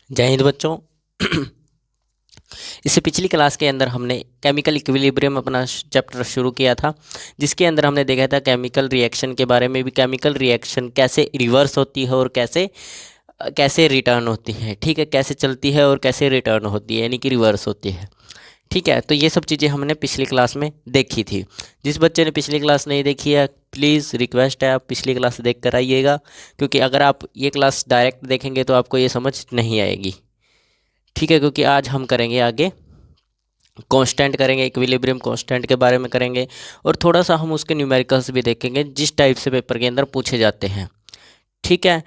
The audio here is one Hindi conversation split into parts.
जय हिंद बच्चों। इससे पिछली क्लास के अंदर हमने केमिकल इक्विलिब्रियम अपना चैप्टर शुरू किया था, जिसके अंदर हमने देखा था केमिकल रिएक्शन के बारे में भी, केमिकल रिएक्शन कैसे रिवर्स होती है और कैसे कैसे रिटर्न होती है। ठीक है, कैसे चलती है और कैसे रिटर्न होती है, यानी कि रिवर्स होती है। ठीक है, तो ये सब चीज़ें हमने पिछली क्लास में देखी थी। जिस बच्चे ने पिछली क्लास नहीं देखी है, प्लीज़ रिक्वेस्ट है आप पिछली क्लास देख कर आइएगा, क्योंकि अगर आप ये क्लास डायरेक्ट देखेंगे तो आपको ये समझ नहीं आएगी। ठीक है, क्योंकि आज हम करेंगे आगे कांस्टेंट करेंगे, इक्विलिब्रियम कांस्टेंट के बारे में करेंगे, और थोड़ा सा हम उसके न्यूमेरिकल्स भी देखेंगे जिस टाइप से पेपर के अंदर पूछे जाते हैं। ठीक है,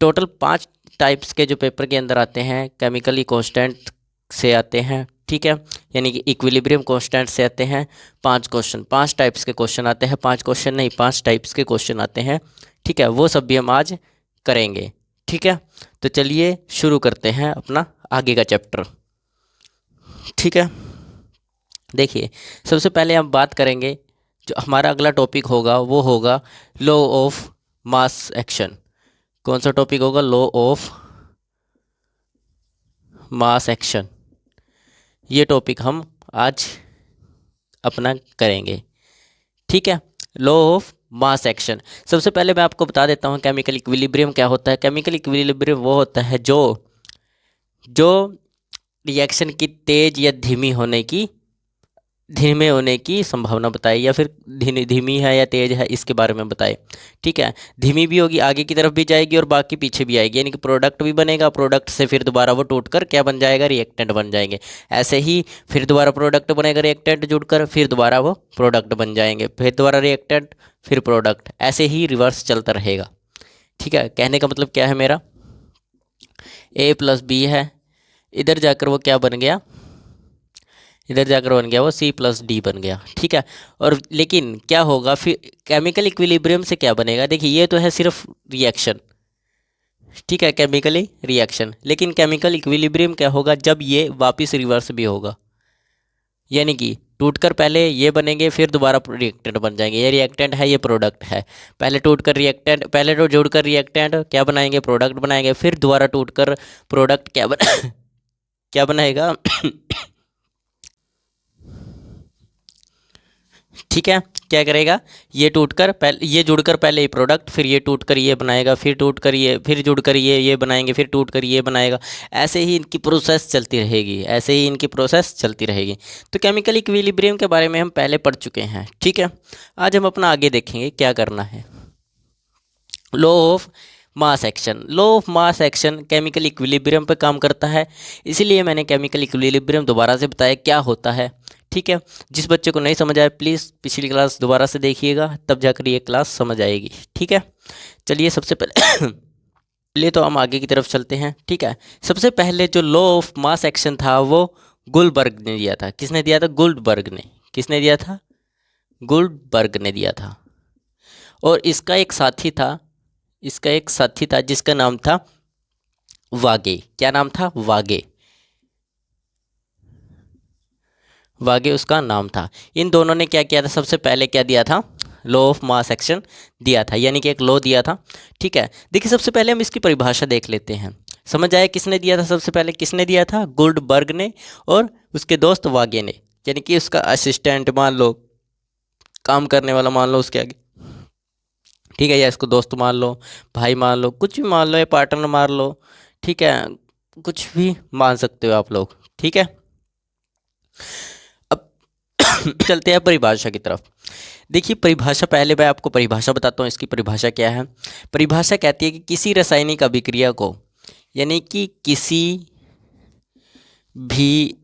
टोटल 5 टाइप्स के जो पेपर के अंदर आते हैं केमिकली कांस्टेंट से आते हैं। ठीक है, यानी कि इक्विलिब्रियम कांस्टेंट से आते हैं 5 क्वेश्चन, 5 टाइप्स के क्वेश्चन आते हैं, 5 क्वेश्चन नहीं 5 टाइप्स के क्वेश्चन आते हैं। ठीक है, वो सब भी हम आज करेंगे। ठीक है, तो चलिए शुरू करते हैं अपना आगे का चैप्टर। ठीक है, देखिए सबसे पहले हम बात करेंगे, जो हमारा अगला टॉपिक होगा वो होगा लॉ ऑफ मास एक्शन। कौन सा टॉपिक होगा? Law of mass action. ये टॉपिक हम आज अपना करेंगे। ठीक है, लॉ ऑफ मास एक्शन। सबसे पहले मैं आपको बता देता हूँ केमिकल इक्विलिब्रियम क्या होता है। केमिकल इक्विलिब्रियम वो होता है जो जो रिएक्शन की तेज या धीमे होने की संभावना बताए, या फिर धीमी है या तेज है इसके बारे में बताए। ठीक है, धीमी भी होगी, आगे की तरफ भी जाएगी और बाकी पीछे भी आएगी, यानी कि प्रोडक्ट भी बनेगा, प्रोडक्ट से फिर दोबारा वो टूटकर क्या बन जाएगा? रिएक्टेंट बन जाएंगे। ऐसे ही फिर दोबारा प्रोडक्ट बनेगा, रिएक्टेंट जुड़कर फिर दोबारा वो प्रोडक्ट बन जाएंगे, फिर दोबारा रिएक्टेंट फिर प्रोडक्ट, ऐसे ही रिवर्स चलता रहेगा। ठीक है, कहने का मतलब क्या है मेरा? ए प्लस बी है, इधर जाकर वो क्या बन गया? इधर जाकर बन गया वो सी प्लस डी बन गया। ठीक है, और लेकिन क्या होगा फिर? केमिकल इक्विलिब्रियम से क्या बनेगा? देखिए ये तो है सिर्फ रिएक्शन। ठीक है, केमिकली रिएक्शन, लेकिन केमिकल इक्विलिब्रियम क्या होगा? जब ये वापस रिवर्स भी होगा, यानी कि टूटकर पहले ये बनेंगे फिर दोबारा रिएक्टेंट बन जाएंगे। ये रिएक्टेंट है, ये प्रोडक्ट है। पहले टूटकर रिएक्टेंट, पहले तो जोड़कर रिएक्टेंट क्या बनाएंगे? प्रोडक्ट बनाएंगे, फिर दोबारा टूटकर प्रोडक्ट क्या क्या बनाएगा? ठीक है, क्या करेगा? ये टूटकर पहले, ये जुड़कर पहले ये प्रोडक्ट, फिर ये टूटकर ये बनाएगा, फिर टूटकर ये, फिर जुड़कर ये बनाएंगे, फिर टूटकर ये बनाएगा। ऐसे ही इनकी प्रोसेस चलती रहेगी, ऐसे ही इनकी प्रोसेस चलती रहेगी। तो केमिकल इक्विलिब्रियम के बारे में हम पहले पढ़ चुके हैं। ठीक है, आज हम अपना आगे देखेंगे क्या करना है। Law of mass action. Law of mass action chemical equilibrium पर काम करता है, इसीलिए मैंने केमिकल इक्विलिब्रियम दोबारा से बताया क्या होता है। ठीक है, जिस बच्चे को नहीं समझ आया प्लीज़ पिछली क्लास दोबारा से देखिएगा, तब जाकर ये क्लास समझ आएगी। ठीक है, चलिए सबसे पहले चलिए तो हम आगे की तरफ चलते हैं। ठीक है, सबसे पहले जो लॉ ऑफ मास एक्शन था वो गुलबर्ग ने दिया था। किसने दिया था? गुल्डबर्ग ने। किसने दिया था? गुल्डबर्ग ने दिया था। और इसका एक साथी था जिसका नाम था वागे। क्या नाम था? वागे। वागे उसका नाम था। इन दोनों ने क्या किया था? सबसे पहले क्या दिया था? लॉ ऑफ मास एक्शन दिया था, यानी कि एक लॉ दिया था। ठीक है, देखिए सबसे पहले हम इसकी परिभाषा देख लेते हैं। समझ आया किसने दिया था? सबसे पहले किसने दिया था? गुल्डबर्ग ने, और उसके दोस्त वागे ने, यानी कि उसका असिस्टेंट मान लो, काम करने वाला मान लो उसके आगे। ठीक है, या इसको दोस्त मान लो, भाई मान लो, कुछ भी मान लो, या पार्टनर मान लो। ठीक है, कुछ भी मान सकते हो आप लोग। ठीक है, अब चलते हैं परिभाषा की तरफ। देखिए परिभाषा, पहले मैं आपको परिभाषा बताता हूँ इसकी परिभाषा क्या है। परिभाषा कहती है कि किसी रासायनिक अभिक्रिया को, यानी कि किसी भी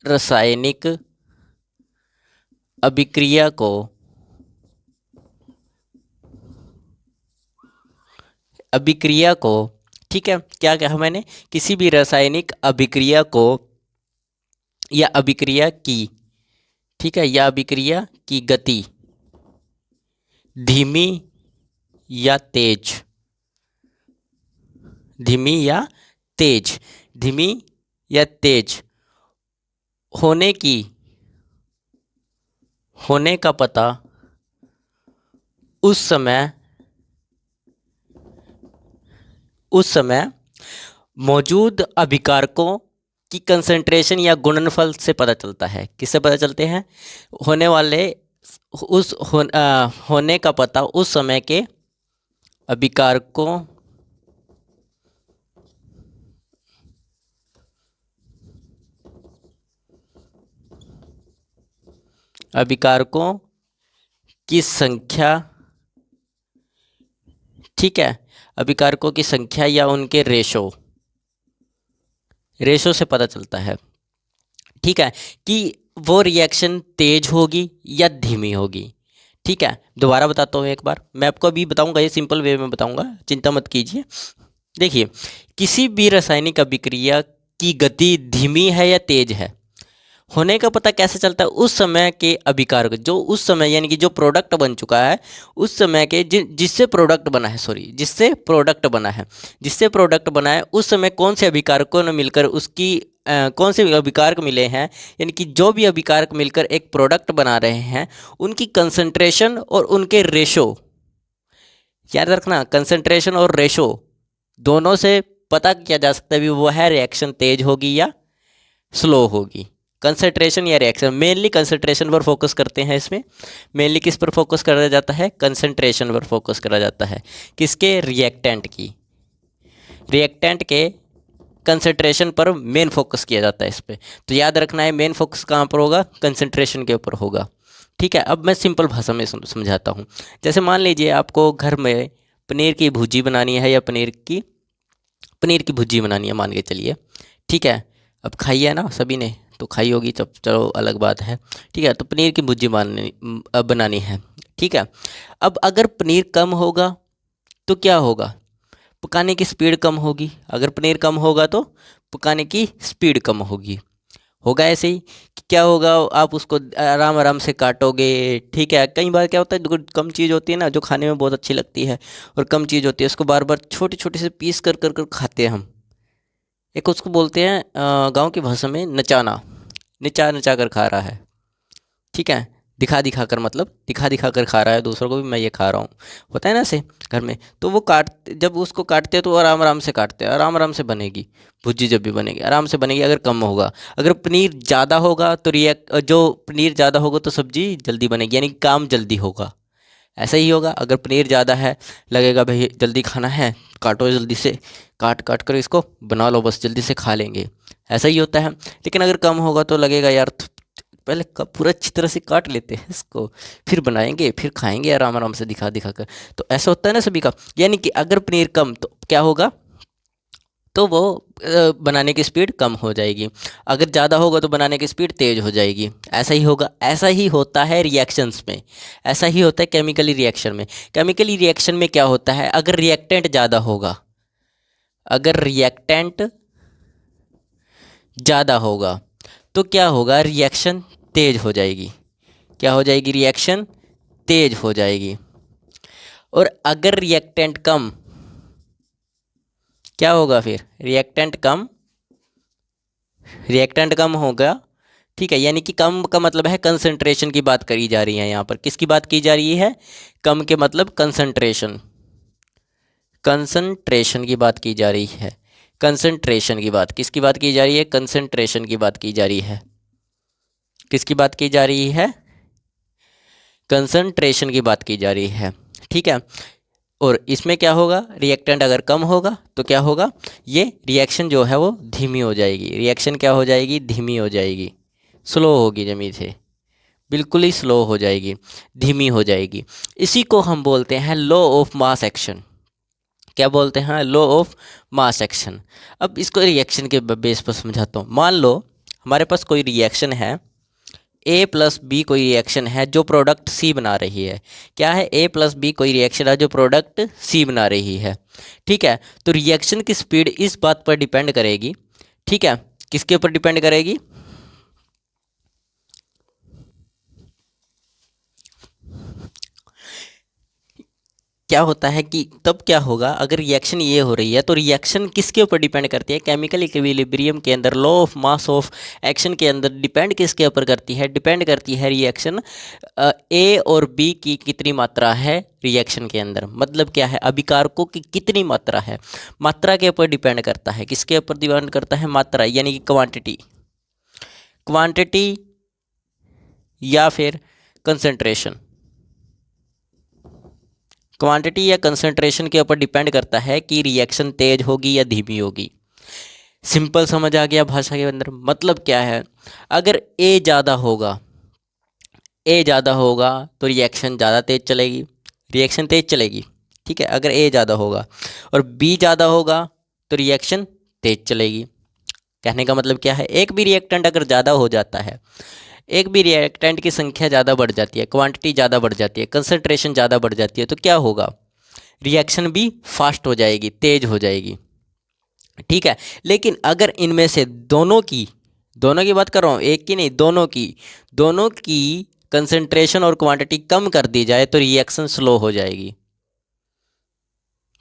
रासायनिक अभिक्रिया को अभिक्रिया को ठीक है, क्या कहा मैंने? किसी भी रासायनिक अभिक्रिया को या अभिक्रिया की, ठीक है, या अभिक्रिया की गति धीमी या तेज, धीमी या तेज, धीमी या तेज होने की, होने का पता उस समय मौजूद अभिकारकों की कंसंट्रेशन या गुणनफल से पता चलता है। किससे पता चलते हैं? होने वाले होने का पता उस समय के अभिकारकों अभिकारकों की संख्या, ठीक है, अभिकारकों की संख्या या उनके रेशो से पता चलता है, ठीक है, कि वो रिएक्शन तेज होगी या धीमी होगी। ठीक है, दोबारा बताता हूँ एक बार, मैं आपको अभी बताऊंगा, ये सिंपल वे में बताऊंगा, चिंता मत कीजिए। देखिए, किसी भी रासायनिक अभिक्रिया की गति धीमी है या तेज है, होने का पता कैसे चलता है? उस समय के अभिकारक, जो उस समय यानी कि जो प्रोडक्ट बन चुका है उस समय के जिससे प्रोडक्ट बना है, जिससे प्रोडक्ट बना है उस समय कौन से अभिकारकों ने मिलकर उसकी कौन से अभिकारक मिले हैं, यानी कि जो भी अभिकारक मिलकर एक प्रोडक्ट बना रहे हैं उनकी कंसंट्रेशन और उनके रेशो, याद रखना, कंसंट्रेशन और रेशो दोनों से पता किया जा सकता है भी वो है रिएक्शन तेज होगी या स्लो होगी। कंसंट्रेशन या रिएक्शन, मेनली कंसंट्रेशन पर फोकस करते हैं इसमें। मेनली किस पर फोकस करा जाता है? कंसंट्रेशन पर फोकस करा जाता है। किसके? रिएक्टेंट के कंसंट्रेशन पर मेन फोकस किया जाता है इस पर। तो याद रखना है, मेन फोकस कहाँ पर होगा? कंसंट्रेशन के ऊपर होगा। ठीक है, अब मैं सिंपल भाषा में समझाता हूँ। जैसे मान लीजिए आपको घर में पनीर की भुर्जी बनानी है या पनीर की भुर्जी बनानी है, मान के चलिए। ठीक है, अब खाई है ना सभी ने, तो खाई होगी, तब चलो अलग बात है। ठीक है, तो पनीर की भुर्जी बनानी है। ठीक है, अब अगर पनीर कम होगा तो क्या होगा? पकाने की स्पीड कम होगी। अगर पनीर कम होगा तो पकाने की स्पीड कम होगा ऐसे ही कि क्या होगा, आप उसको आराम आराम से काटोगे। ठीक है, कई बार क्या होता है, जो कम चीज़ होती है ना, जो खाने में बहुत अच्छी लगती है और कम चीज़ होती है, उसको बार बार छोटे छोटे से पीस कर खाते हैं हम। एक उसको बोलते हैं गांव की भाषा में नचाना, नचा नचा कर खा रहा है। ठीक है, दिखा दिखा कर, मतलब दिखा दिखा कर खा रहा है दूसरों को भी, मैं ये खा रहा हूँ, होता है ना ऐसे घर में। तो वो जब उसको काटते हैं तो आराम आराम से काटते हैं, आराम आराम से बनेगी भुर्जी, जब भी बनेगी आराम से बनेगी। अगर कम होगा, अगर पनीर ज़्यादा होगा तो जो पनीर ज़्यादा होगा तो सब्जी जल्दी बनेगी, यानी काम जल्दी होगा। ऐसा ही होगा, अगर पनीर ज़्यादा है, लगेगा भाई जल्दी खाना है, काटो जल्दी से, काट काट कर इसको बना लो, बस जल्दी से खा लेंगे, ऐसा ही होता है। लेकिन अगर कम होगा तो लगेगा यार पहले पूरा अच्छी तरह से काट लेते हैं इसको, फिर बनाएंगे, फिर खाएंगे आराम आराम से दिखा दिखा कर। तो ऐसा होता है ना सभी का, यानी कि अगर पनीर कम तो क्या होगा? तो वो बनाने की स्पीड कम हो जाएगी। अगर ज़्यादा होगा तो बनाने की स्पीड तेज़ हो जाएगी। ऐसा ही होगा, ऐसा ही होता है रिएक्शंस में, ऐसा ही होता है केमिकली रिएक्शन में। केमिकली रिएक्शन में क्या होता है? अगर रिएक्टेंट ज़्यादा होगा, अगर रिएक्टेंट ज़्यादा होगा तो क्या होगा? रिएक्शन तेज़ हो जाएगी। क्या हो जाएगी? रिएक्शन तेज़ हो जाएगी। और अगर रिएक्टेंट कम, क्या होगा फिर? रिएक्टेंट कम होगा। ठीक है, यानी कि कम का मतलब है कंसंट्रेशन की बात करी जा रही है यहाँ पर। किसकी बात की जा रही है? कम के मतलब कंसंट्रेशन, कंसंट्रेशन की बात की जा रही है। कंसंट्रेशन की बात, किसकी बात की जा रही है? कंसंट्रेशन की बात की जा रही है। किसकी बात की जा रही है? कंसंट्रेशन की बात की जा रही है। ठीक है, और इसमें क्या होगा? रिएक्टेंट अगर कम होगा तो क्या होगा? ये रिएक्शन जो है वो धीमी हो जाएगी। रिएक्शन क्या हो जाएगी? धीमी हो जाएगी, स्लो होगी, जमीन से बिल्कुल ही स्लो हो जाएगी, धीमी हो जाएगी। इसी को हम बोलते हैं लॉ ऑफ मास एक्शन। क्या बोलते हैं? Law of mass action. अब इसको रिएक्शन के बेस पर समझाता हूँ। मान लो हमारे पास कोई रिएक्शन है, ए प्लस बी कोई रिएक्शन है जो प्रोडक्ट सी बना रही है। क्या है? ए प्लस बी कोई रिएक्शन है जो प्रोडक्ट सी बना रही है। ठीक है, तो रिएक्शन की स्पीड इस बात पर डिपेंड करेगी। ठीक है, किसके ऊपर डिपेंड करेगी? क्या होता है कि तब क्या होगा, अगर रिएक्शन ये हो रही है तो रिएक्शन किसके ऊपर डिपेंड करती है, केमिकल इक्विलिब्रियम के अंदर law of mass of action के अंदर डिपेंड किसके ऊपर करती है, डिपेंड करती है रिएक्शन ए और बी की कितनी मात्रा है रिएक्शन के अंदर। मतलब क्या है, अभिकारकों की कितनी मात्रा है, मात्रा के ऊपर डिपेंड करता है। किसके ऊपर डिपेंड करता है, मात्रा यानी कि क्वांटिटी, क्वांटिटी या फिर कंसंट्रेशन, क्वांटिटी या कंसंट्रेशन के ऊपर डिपेंड करता है कि रिएक्शन तेज होगी या धीमी होगी। सिंपल समझ आ गया भाषा के अंदर। मतलब क्या है, अगर ए ज़्यादा होगा, ए ज़्यादा होगा तो रिएक्शन ज़्यादा तेज चलेगी, रिएक्शन तेज चलेगी। ठीक है, अगर ए ज़्यादा होगा, और बी ज़्यादा होगा तो रिएक्शन तेज चलेगी। कहने का मतलब क्या है, एक भी रिएक्टेंट अगर ज़्यादा हो जाता है, एक भी रिएक्टेंट की संख्या ज़्यादा बढ़ जाती है, क्वांटिटी ज़्यादा बढ़ जाती है, कंसंट्रेशन ज़्यादा बढ़ जाती है, तो क्या होगा, रिएक्शन भी फास्ट हो जाएगी, तेज हो जाएगी। ठीक है, लेकिन अगर इनमें से दोनों की बात कर रहा हूँ, एक की नहीं, दोनों की कंसंट्रेशन और क्वांटिटी कम कर दी जाए तो रिएक्शन स्लो हो जाएगी।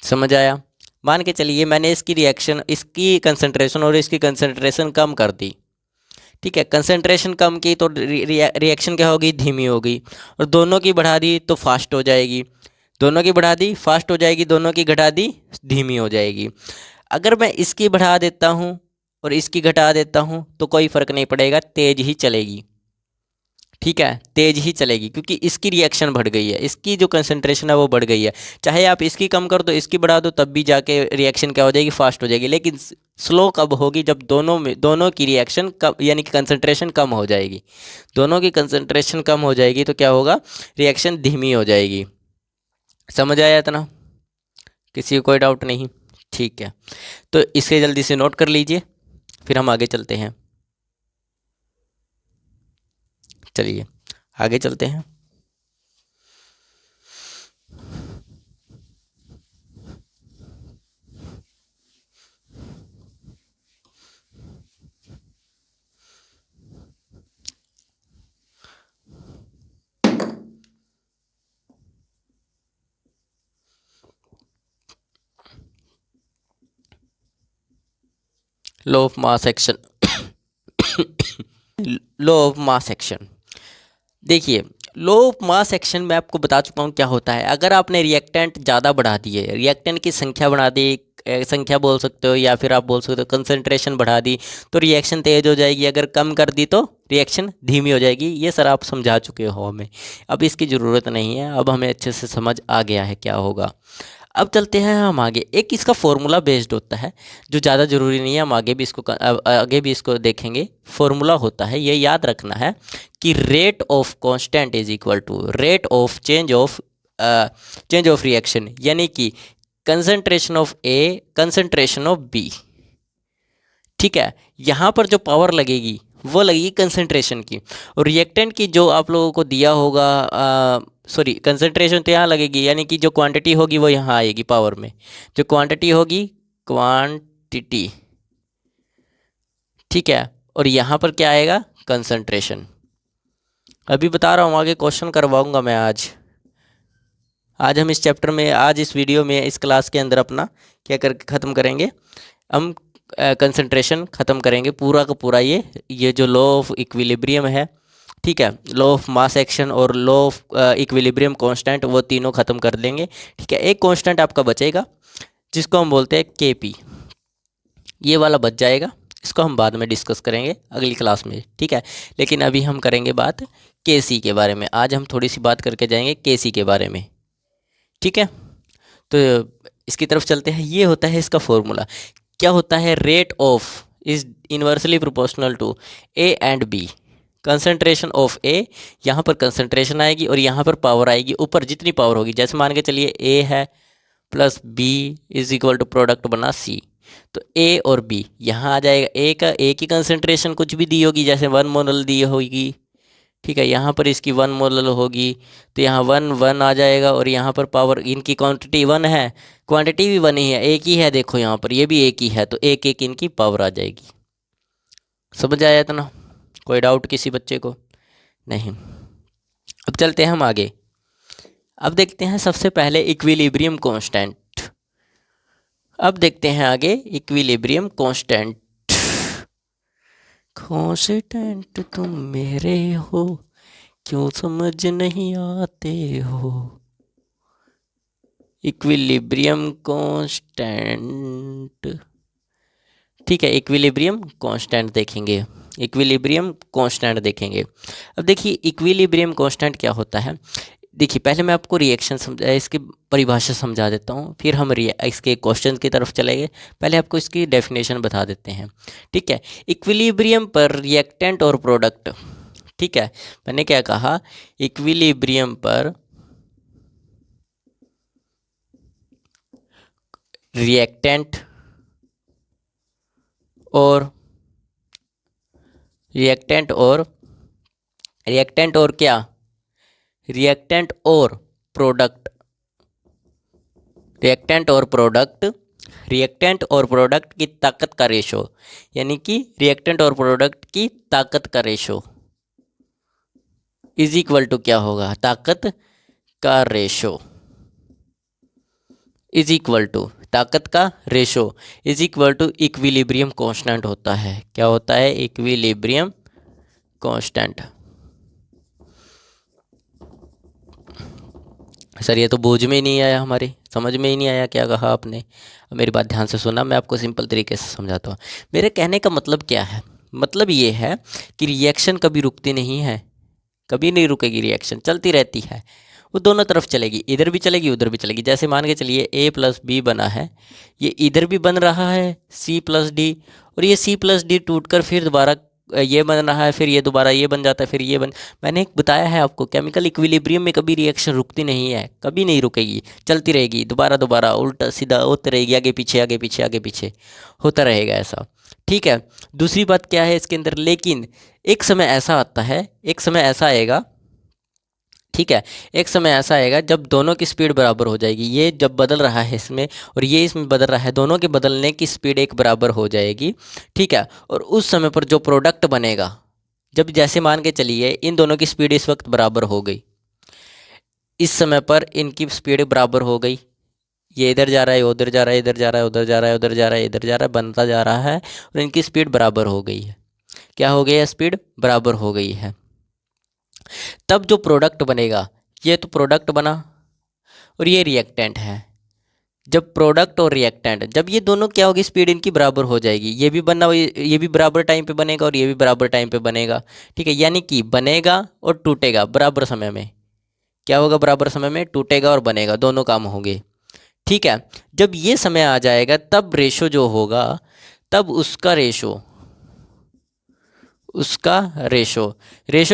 समझ आया। मान के चलिए मैंने इसकी कंसंट्रेशन और इसकी कंसंट्रेशन कम कर दी। ठीक है, कंसंट्रेशन कम की तो रिएक्शन क्या होगी, धीमी होगी। और दोनों की बढ़ा दी तो फास्ट हो जाएगी, दोनों की बढ़ा दी फास्ट हो जाएगी, दोनों की घटा दी धीमी हो जाएगी। अगर मैं इसकी बढ़ा देता हूँ और इसकी घटा देता हूँ तो कोई फ़र्क नहीं पड़ेगा, तेज ही चलेगी। ठीक है, तेज ही चलेगी क्योंकि इसकी रिएक्शन बढ़ गई है, इसकी जो कंसंट्रेशन है वो बढ़ गई है। चाहे आप इसकी कम कर दो, इसकी बढ़ा दो, तब भी जाके रिएक्शन क्या हो जाएगी, फास्ट हो जाएगी। लेकिन स्लो कब होगी, जब दोनों की रिएक्शन कम यानी कि कंसंट्रेशन कम हो जाएगी। दोनों की कंसंट्रेशन कम हो जाएगी तो क्या होगा, रिएक्शन धीमी हो जाएगी। समझ आया इतना, किसी को कोई डाउट नहीं। ठीक है, तो इसे जल्दी से नोट कर लीजिए, फिर हम आगे चलते हैं। चलिए आगे चलते हैं। Law of mass action, law of mass action. देखिए, लॉ ऑफ मास एक्शन में आपको बता चुका हूँ क्या होता है। अगर आपने रिएक्टेंट ज़्यादा बढ़ा दी है, रिएक्टेंट की संख्या बढ़ा दी, संख्या बोल सकते हो या फिर आप बोल सकते हो कंसंट्रेशन बढ़ा दी, तो रिएक्शन तेज हो जाएगी। अगर कम कर दी तो रिएक्शन धीमी हो जाएगी। ये सर आप समझा चुके हो हमें, अब इसकी ज़रूरत नहीं है, अब हमें अच्छे से समझ आ गया है क्या होगा। अब चलते हैं हम आगे। एक इसका फॉर्मूला बेस्ड होता है जो ज़्यादा ज़रूरी नहीं है, हम आगे भी इसको देखेंगे। फॉर्मूला होता है, ये याद रखना है कि rate of constant is equal to rate of change of reaction, यानी कि concentration of A concentration of B. ठीक है, यहाँ पर जो पावर लगेगी वो लगेगी कंसंट्रेशन की, और रिएक्टेंट की जो आप लोगों को दिया होगा, सॉरी, कंसंट्रेशन तो यहाँ लगेगी, यानी कि जो क्वांटिटी होगी वो यहाँ आएगी पावर में। जो क्वांटिटी होगी, क्वांटिटी, ठीक है, और यहाँ पर क्या आएगा, कंसंट्रेशन। अभी बता रहा हूँ, आगे क्वेश्चन करवाऊँगा मैं आज हम इस चैप्टर में, आज इस वीडियो में, इस क्लास के अंदर अपना क्या करके ख़त्म करेंगे, हम कंसंट्रेशन ख़त्म करेंगे पूरा का पूरा। ये जो लॉ ऑफ इक्विलिब्रियम है, ठीक है, लॉ ऑफ मास एक्शन और लॉ ऑफ इक्विलिब्रियम कांस्टेंट, वो तीनों ख़त्म कर देंगे। ठीक है, एक कांस्टेंट आपका बचेगा जिसको हम बोलते हैं केपी, ये वाला बच जाएगा। इसको हम बाद में डिस्कस करेंगे अगली क्लास में। ठीक है, लेकिन अभी हम करेंगे बात केसी के बारे में। आज हम थोड़ी सी बात करके जाएंगे केसी के बारे में। ठीक है, तो इसकी तरफ चलते हैं। ये होता है इसका फॉर्मूला। क्या होता है, rate of is inversely proportional to A and B. Concentration of A, यहाँ पर कंसंट्रेशन आएगी और यहाँ पर पावर आएगी, ऊपर जितनी पावर होगी। जैसे मान के चलिए ए है plus B is equal to product बना सी, तो ए और बी यहाँ आ जाएगा। ए की कंसंट्रेशन कुछ भी दी होगी, जैसे 1 मोल दी होगी, ठीक है, यहाँ पर इसकी 1 मोल होगी, तो यहाँ 1 आ जाएगा। और यहाँ पर पावर, इनकी क्वांटिटी 1 है, क्वांटिटी भी 1 ही है, एक ही है, देखो यहाँ पर ये भी एक ही है, तो एक एक इनकी पावर आ जाएगी। समझ आया इतना, कोई डाउट किसी बच्चे को नहीं। अब चलते हैं हम आगे। अब देखते हैं सबसे पहले इक्विलिब्रियम कांस्टेंट। अब देखते हैं आगे इक्विलिब्रियम कांस्टेंट। कांस्टेंट तुम मेरे हो, क्यों समझ नहीं आते हो। इक्विलिब्रियम कांस्टेंट, ठीक है, इक्विलिब्रियम कांस्टेंट देखेंगे, इक्विलिब्रियम कांस्टेंट देखेंगे। अब देखिए इक्विलिब्रियम कांस्टेंट क्या होता है। देखिए पहले मैं आपको रिएक्शन समझा, इसकी परिभाषा समझा देता हूँ, फिर हम इसके क्वेश्चन की तरफ चलेंगे। पहले आपको इसकी डेफिनेशन बता देते हैं, ठीक है। इक्विलिब्रियम पर रिएक्टेंट और प्रोडक्ट, ठीक है, मैंने क्या कहा, इक्विलिब्रियम पर रिएक्टेंट और रिएक्टेंट और क्या, रिएक्टेंट और प्रोडक्ट, रिएक्टेंट और प्रोडक्ट की ताकत का रेशो, यानी कि रिएक्टेंट और प्रोडक्ट की ताकत का रेशो इज इक्वल टू क्या होगा, ताकत का रेशो इज इक्वल टू, ताकत का ratio is equal to equilibrium constant होता है। क्या होता है, इक्विलिब्रियम कांस्टेंट। सर ये तो बोझ में ही नहीं आया, हमारी समझ में ही नहीं आया, क्या कहा आपने। अब मेरी बात ध्यान से सुनना, मैं आपको सिंपल तरीके से समझाता हूँ। मेरे कहने का मतलब क्या है, मतलब ये है कि रिएक्शन कभी रुकती नहीं है, कभी नहीं रुकेगी, रिएक्शन चलती रहती है, वो दोनों तरफ चलेगी, इधर भी चलेगी उधर भी चलेगी। जैसे मान के चलिए a प्लस बी बना है, ये इधर भी बन रहा है c प्लस डी, और ये c प्लस डी टूट कर फिर दोबारा ये बन रहा है, फिर ये दोबारा ये बन जाता है, फिर ये मैंने एक बताया है आपको, केमिकल इक्विलिब्रियम में कभी रिएक्शन रुकती नहीं है, कभी नहीं रुकेगी, चलती रहेगी, दोबारा दोबारा उल्टा सीधा होती रहेगी, आगे पीछे आगे पीछे आगे पीछे होता रहेगा ऐसा, ठीक है। दूसरी बात क्या है इसके अंदर, लेकिन एक समय ऐसा आता है, एक समय ऐसा आएगा, ठीक है, एक समय ऐसा आएगा जब दोनों की स्पीड बराबर हो जाएगी। ये जब बदल रहा है इसमें और ये इसमें बदल रहा है, दोनों के बदलने की स्पीड एक बराबर हो जाएगी, ठीक है। और उस समय पर जो प्रोडक्ट बनेगा, जब जैसे मान के चलिए इन दोनों की स्पीड इस वक्त बराबर हो गई, इस समय पर इनकी स्पीड बराबर हो गई, ये इधर जा रहा है उधर जा रहा है, इधर जा रहा है उधर जा रहा है, उधर जा रहा है इधर जा रहा है, बनता जा रहा है और इनकी स्पीड बराबर हो गई है। क्या हो गई है, स्पीड बराबर हो गई है। तब जो प्रोडक्ट बनेगा, ये तो प्रोडक्ट बना और ये रिएक्टेंट है। जब प्रोडक्ट और रिएक्टेंट, जब ये दोनों क्या होगी, स्पीड इनकी बराबर हो जाएगी, ये भी बनना, ये भी बराबर टाइम पे बनेगा और ये भी बराबर टाइम पे बनेगा, ठीक है। यानी कि बनेगा और टूटेगा बराबर समय में। क्या होगा, बराबर समय में टूटेगा और बनेगा, दोनों काम होंगे, ठीक है। जब ये समय आ जाएगा तब रेशो जो होगा, तब उसका रेशो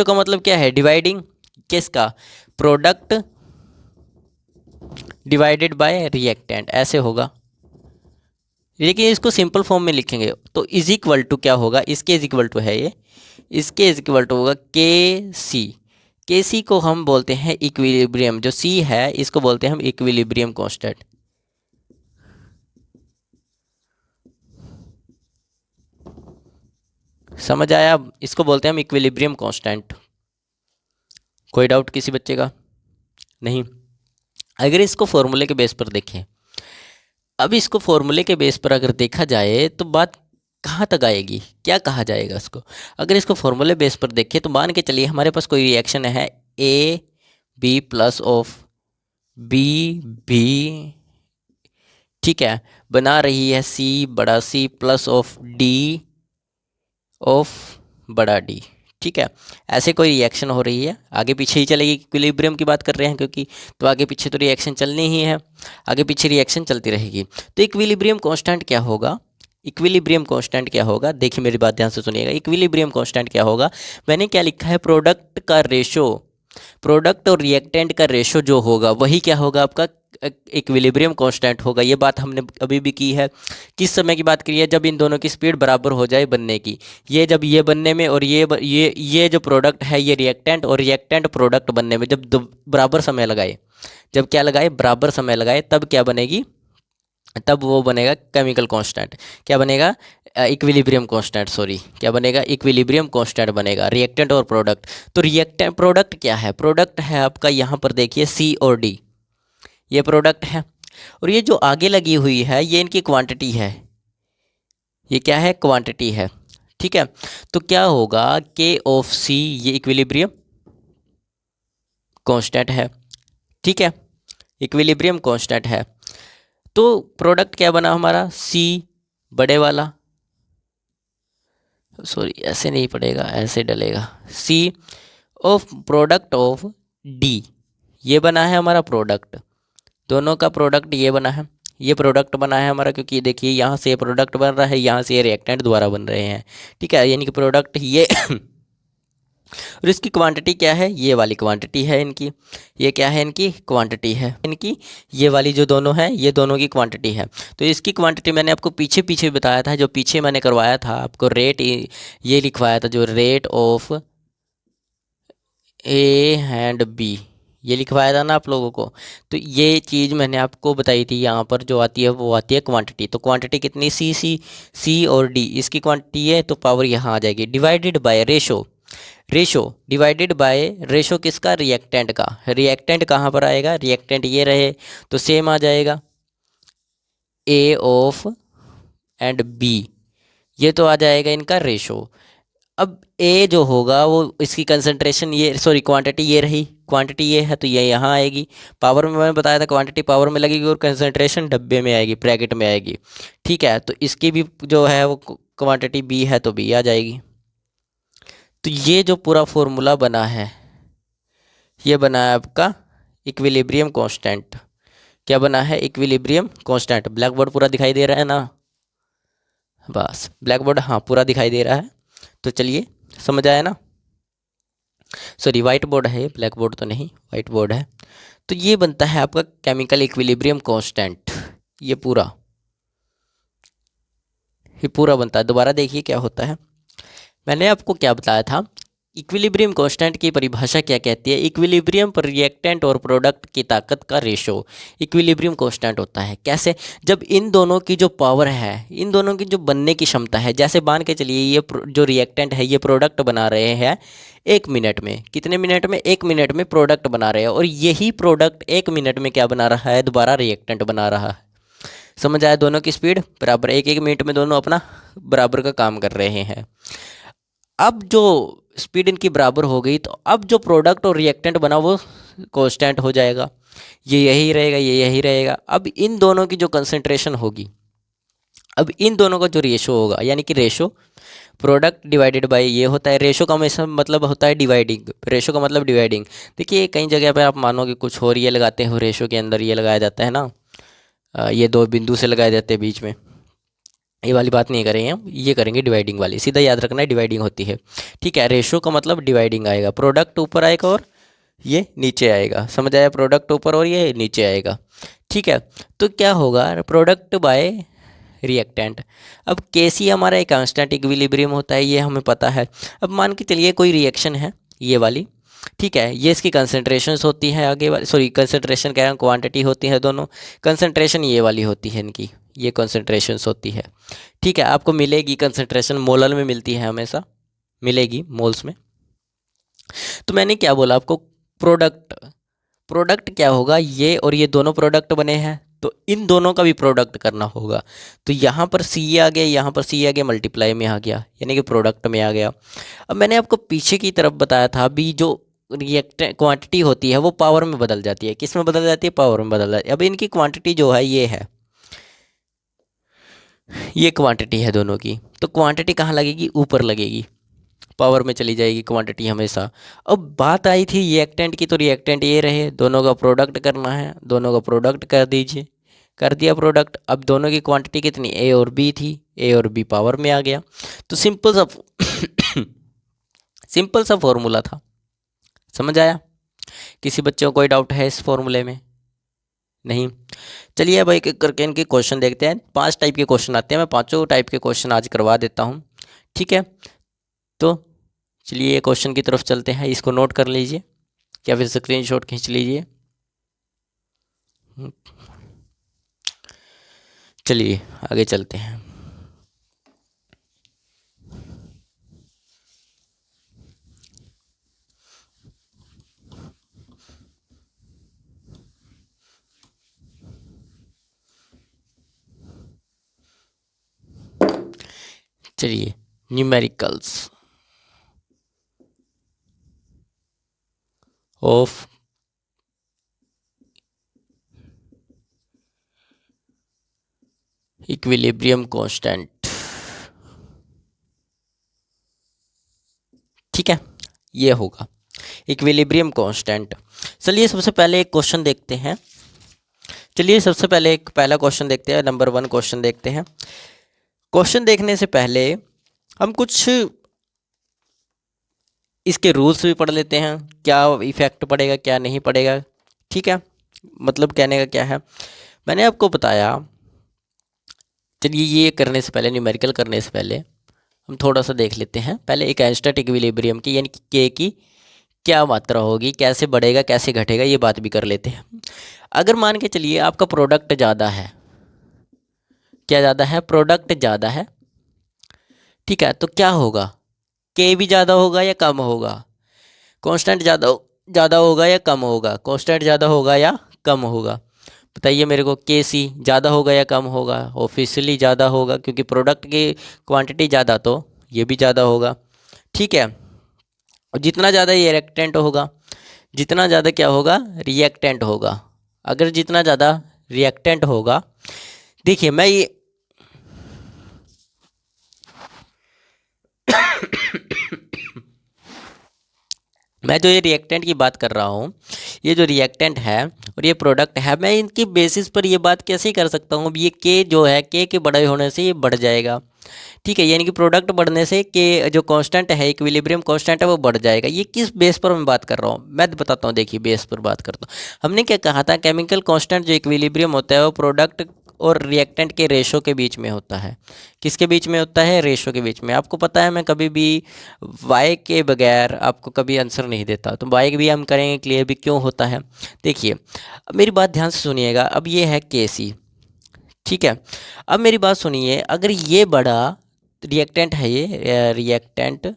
का मतलब क्या है, डिवाइडिंग किसका, प्रोडक्ट डिवाइडेड बाय रिएक्टेंट, ऐसे होगा। लेकिन इसको सिंपल फॉर्म में लिखेंगे तो इज इक्वल टू क्या होगा, इसके इज इक्वल टू है ये, इसके इज इक्वल टू होगा के सी को हम बोलते हैं इक्विलिब्रियम, जो सी है इसको बोलते हैं हम इक्विलिब्रियम कांस्टेंट। समझ आया, इसको बोलते हैं हम इक्विलिब्रियम कांस्टेंट। कोई डाउट किसी बच्चे का नहीं। अगर इसको फॉर्मूले के बेस पर देखें, अब इसको फॉर्मूले के बेस पर अगर देखा जाए तो बात कहाँ तक आएगी, क्या कहा जाएगा इसको। अगर इसको फॉर्मूले बेस पर देखें तो मान के चलिए हमारे पास कोई रिएक्शन है A B plus of B B, ठीक है, बना रही है सी बड़ा C plus of D of बड़ा डी, ठीक है। ऐसे कोई रिएक्शन हो रही है, आगे पीछे ही चलेगी, इक्विलिब्रियम की बात कर रहे हैं क्योंकि, तो आगे पीछे तो रिएक्शन चलनी ही है, आगे पीछे रिएक्शन चलती रहेगी। तो इक्विलिब्रियम कांस्टेंट क्या होगा, इक्विलिब्रियम कांस्टेंट क्या होगा, देखिए मेरी बात ध्यान से सुनिएगा। इक्विलिब्रियम कांस्टेंट क्या होगा, मैंने क्या लिखा है, प्रोडक्ट का रेशो, प्रोडक्ट और रिएक्टेंट का रेशो जो होगा वही क्या होगा, आपका इक्विलिब्रियम कांस्टेंट होगा। ये बात हमने अभी भी की है, किस समय की बात करी है, जब इन दोनों की स्पीड बराबर हो जाए बनने की। ये जब ये बनने में और ये जो प्रोडक्ट है ये रिएक्टेंट और रिएक्टेंट प्रोडक्ट बनने में जब बराबर समय लगाए, जब क्या लगाए, बराबर समय लगाए, तब क्या बनेगी, तब वो बनेगा केमिकल कांस्टेंट। क्या बनेगा, इक्विलिब्रियम कांस्टेंट, सॉरी क्या बनेगा, इक्विलिब्रियम कांस्टेंट बनेगा रिएक्टेंट और प्रोडक्ट। तो रिएक्टेंट प्रोडक्ट क्या है, प्रोडक्ट है आपका यहाँ पर देखिए सी और डी, ये प्रोडक्ट है। और ये जो आगे लगी हुई है ये इनकी क्वांटिटी है, ये क्या है, क्वांटिटी है। ठीक है, तो क्या होगा, के ऑफ सी ये इक्विलिब्रियम कांस्टेंट है। ठीक है, इक्विलिब्रियम कांस्टेंट है। तो प्रोडक्ट क्या बना हमारा, सी बड़े वाला, सॉरी ऐसे नहीं पड़ेगा, ऐसे डलेगा, सी ऑफ प्रोडक्ट ऑफ डी, ये बना है हमारा प्रोडक्ट, दोनों का प्रोडक्ट ये बना है, ये प्रोडक्ट बना है हमारा, क्योंकि देखिए यहाँ से ये प्रोडक्ट बन रहा है, यहाँ से ये रिएक्टेंट द्वारा बन रहे हैं। ठीक है, यानी कि प्रोडक्ट ये और इसकी क्वांटिटी क्या है, ये वाली क्वांटिटी है इनकी, ये क्या है, इनकी क्वांटिटी है, इनकी ये वाली जो दोनों है ये दोनों की क्वांटिटी है। तो इसकी क्वांटिटी मैंने आपको पीछे पीछे बताया था, जो पीछे मैंने करवाया था आपको रेट, ये लिखवाया था जो rate of A and B, ये लिखवाया था ना आप लोगों को। तो ये चीज़ मैंने आपको बताई थी, यहाँ पर जो आती है वो आती है क्वांटिटी। तो क्वांटिटी कितनी, सी सी सी और डी, इसकी क्वांटिटी है तो पावर यहाँ आ जाएगी, divided by ratio, ratio divided by ratio किसका, रिएक्टेंट का। रिएक्टेंट कहाँ पर आएगा, रिएक्टेंट ये रहे तो सेम आ जाएगा, ए ऑफ एंड बी, ये तो आ जाएगा इनका रेशो। अब ए जो होगा वो इसकी कंसंट्रेशन, ये सॉरी क्वांटिटी ये रही, क्वांटिटी ये है तो ये यहाँ आएगी, पावर में मैंने बताया था क्वांटिटी पावर में लगेगी और कंसंट्रेशन डब्बे में आएगी, ब्रैकेट में आएगी। ठीक है, तो इसकी भी जो है वो क्वांटिटी बी है तो बी आ जाएगी। तो ये जो पूरा फॉर्मूला बना है ये बना है आपका इक्विलिब्रियम कांस्टेंट। क्या बना है, इक्विलिब्रियम कांस्टेंट। ब्लैक बोर्ड पूरा दिखाई दे रहा है ना, बस ब्लैक बोर्ड हाँ पूरा दिखाई दे रहा है। तो चलिए समझ आया ना, सॉरी वाइट बोर्ड है, ब्लैक बोर्ड तो नहीं, वाइट बोर्ड है। तो ये बनता है आपका केमिकल इक्विलिब्रियम कांस्टेंट, ये पूरा बनता है। दोबारा देखिए क्या होता है, मैंने आपको क्या बताया था, इक्विलिब्रियम कांस्टेंट की परिभाषा क्या कहती है, इक्विलिब्रियम पर रिएक्टेंट और प्रोडक्ट की ताकत का रेशो इक्विलिब्रियम कांस्टेंट होता है। कैसे, जब इन दोनों की जो पावर है, इन दोनों की जो बनने की क्षमता है, जैसे मान के चलिए ये जो रिएक्टेंट है ये प्रोडक्ट बना रहे हैं 1 मिनट में, कितने मिनट में, 1 मिनट में प्रोडक्ट बना रहे हैं, और यही प्रोडक्ट 1 मिनट में क्या बना रहा है, दोबारा रिएक्टेंट बना रहा है। समझ आया, दोनों की स्पीड बराबर, 1 1 मिनट में दोनों अपना बराबर का काम कर रहे हैं। अब जो स्पीड इनकी बराबर हो गई तो अब जो प्रोडक्ट और रिएक्टेंट बना वो कांस्टेंट हो जाएगा, ये यही रहेगा, ये यही रहेगा। अब इन दोनों की जो कंसंट्रेशन होगी, अब इन दोनों का जो रेशो होगा, यानी कि रेशो प्रोडक्ट डिवाइडेड बाय ये होता है, रेशो का हमेशा मतलब होता है डिवाइडिंग, रेशो का मतलब डिवाइडिंग। देखिए कई जगह पर आप मानो कि कुछ और ये लगाते हो, रेशो के अंदर ये लगाया जाता है ना, ये दो बिंदु से लगाए जाते हैं बीच में, ये वाली बात नहीं करेंगे हम, ये करेंगे डिवाइडिंग वाली, सीधा याद रखना है डिवाइडिंग होती है। ठीक है, रेशो का मतलब डिवाइडिंग आएगा, प्रोडक्ट ऊपर आएगा और ये नीचे आएगा, समझ आया, प्रोडक्ट ऊपर और ये नीचे आएगा। ठीक है, तो क्या होगा, प्रोडक्ट बाय रिएक्टेंट। अब केसी हमारा एक कांस्टेंट इक्विलिब्रियम होता है, ये हमें पता है। अब मान के चलिए कोई रिएक्शन है ये वाली, ठीक है, ये इसकी कंसंट्रेशंस होती है आगे वाली, सॉरी कंसंट्रेशन कह रहा हूँ, क्वांटिटी होती है दोनों, कंसंट्रेशन ये वाली होती है इनकी, ये कंसंट्रेशंस होती है। ठीक है, आपको मिलेगी कंसंट्रेशन मोलर में मिलती है, हमेशा मिलेगी मोल्स में। तो मैंने क्या बोला आपको, प्रोडक्ट, प्रोडक्ट क्या होगा, ये और ये दोनों प्रोडक्ट बने हैं तो इन दोनों का भी प्रोडक्ट करना होगा। तो यहाँ पर सी आ गया, यहाँ पर सी आ गया, मल्टीप्लाई में आ गया, यानी कि प्रोडक्ट में आ गया। अब मैंने आपको पीछे की तरफ बताया था अभी, जो रिएक्ट क्वांटिटी होती है वो पावर में बदल जाती है, किस में बदल जाती है, पावर में बदल जाती है। अब इनकी क्वांटिटी जो है ये है, ये क्वांटिटी है दोनों की, तो क्वांटिटी कहाँ लगेगी, ऊपर लगेगी, पावर में चली जाएगी क्वांटिटी हमेशा। अब बात आई थी रिएक्टेंट की, तो रिएक्टेंट ये रहे, दोनों का प्रोडक्ट करना है, दोनों का प्रोडक्ट कर दीजिए, कर दिया प्रोडक्ट। अब दोनों की क्वांटिटी कितनी, ए और बी थी, ए और बी पावर में आ गया। तो सिंपल सा सिंपल सा फॉर्मूला था, समझ आया। किसी बच्चे को कोई डाउट है इस फॉर्मूले में, नहीं। चलिए अब एक एक करके इनके क्वेश्चन देखते हैं। 5 टाइप के क्वेश्चन आते हैं, मैं 5 टाइप के क्वेश्चन आज करवा देता हूँ, ठीक है। तो चलिए ये क्वेश्चन की तरफ चलते हैं, इसको नोट कर लीजिए या फिर स्क्रीनशॉट खींच लीजिए। चलिए आगे चलते हैं। चलिए न्यूमेरिकल्स ऑफ इक्विलिब्रियम कांस्टेंट, ठीक है, ये होगा इक्विलिब्रियम कांस्टेंट। चलिए सबसे पहले एक क्वेश्चन देखते हैं। चलिए सबसे पहले एक पहला क्वेश्चन देखते हैं, नंबर 1 क्वेश्चन देखते हैं। क्वेश्चन देखने से पहले हम कुछ इसके रूल्स भी पढ़ लेते हैं, क्या इफेक्ट पड़ेगा क्या नहीं पड़ेगा, ठीक है। मतलब कहने का क्या है, मैंने आपको बताया। चलिए ये करने से पहले, न्यूमेरिकल करने से पहले हम थोड़ा सा देख लेते हैं पहले एक एंस्टेट इक्विलिब्रियम की, यानी कि के की क्या मात्रा होगी, कैसे बढ़ेगा कैसे घटेगा, ये बात भी कर लेते हैं। अगर मान के चलिए आपका प्रोडक्ट ज़्यादा है, क्या ज़्यादा है, प्रोडक्ट ज़्यादा है, ठीक है, तो क्या होगा, के भी ज़्यादा होगा या कम होगा, कांस्टेंट ज़्यादा होगा या कम होगा, कांस्टेंट ज़्यादा होगा या कम होगा, बताइए मेरे को। के सी ज़्यादा होगा या कम होगा, ऑफिशियली ज़्यादा होगा क्योंकि प्रोडक्ट की क्वांटिटी ज़्यादा तो ये भी ज़्यादा होगा, ठीक है। और जितना ज़्यादा ये रिएक्टेंट होगा, जितना ज़्यादा क्या होगा, रिएक्टेंट होगा। अगर जितना ज़्यादा रिएक्टेंट होगा, देखिए मैं ये मैं जो ये रिएक्टेंट की बात कर रहा हूँ, ये जो रिएक्टेंट है और ये प्रोडक्ट है, मैं इनकी बेसिस पर ये बात कैसे कर सकता हूँ, ये के जो है के बड़े होने से ये बढ़ जाएगा, ठीक है। यानी कि प्रोडक्ट बढ़ने से के जो कांस्टेंट है, इक्विलिब्रियम कांस्टेंट है, वो बढ़ जाएगा। ये किस बेस पर मैं बात कर रहा हूँ, मैं बताता हूँ। देखिए बेस पर बात करता हूँ, हमने क्या कहा था, केमिकल कांस्टेंट जो इक्विलिब्रियम होता है वो प्रोडक्ट और रिएक्टेंट के रेशो के बीच में होता है। किसके बीच में होता है, रेशो के बीच में। आपको पता है मैं कभी भी वाई के बगैर आपको कभी आंसर नहीं देता, तो वाई भी हम करेंगे क्लियर भी क्यों होता है। देखिए अब मेरी बात ध्यान से सुनिएगा, अब ये है के सी, ठीक है। अब मेरी बात सुनिए, अगर ये बड़ा रिएक्टेंट है, ये रिएक्टेंट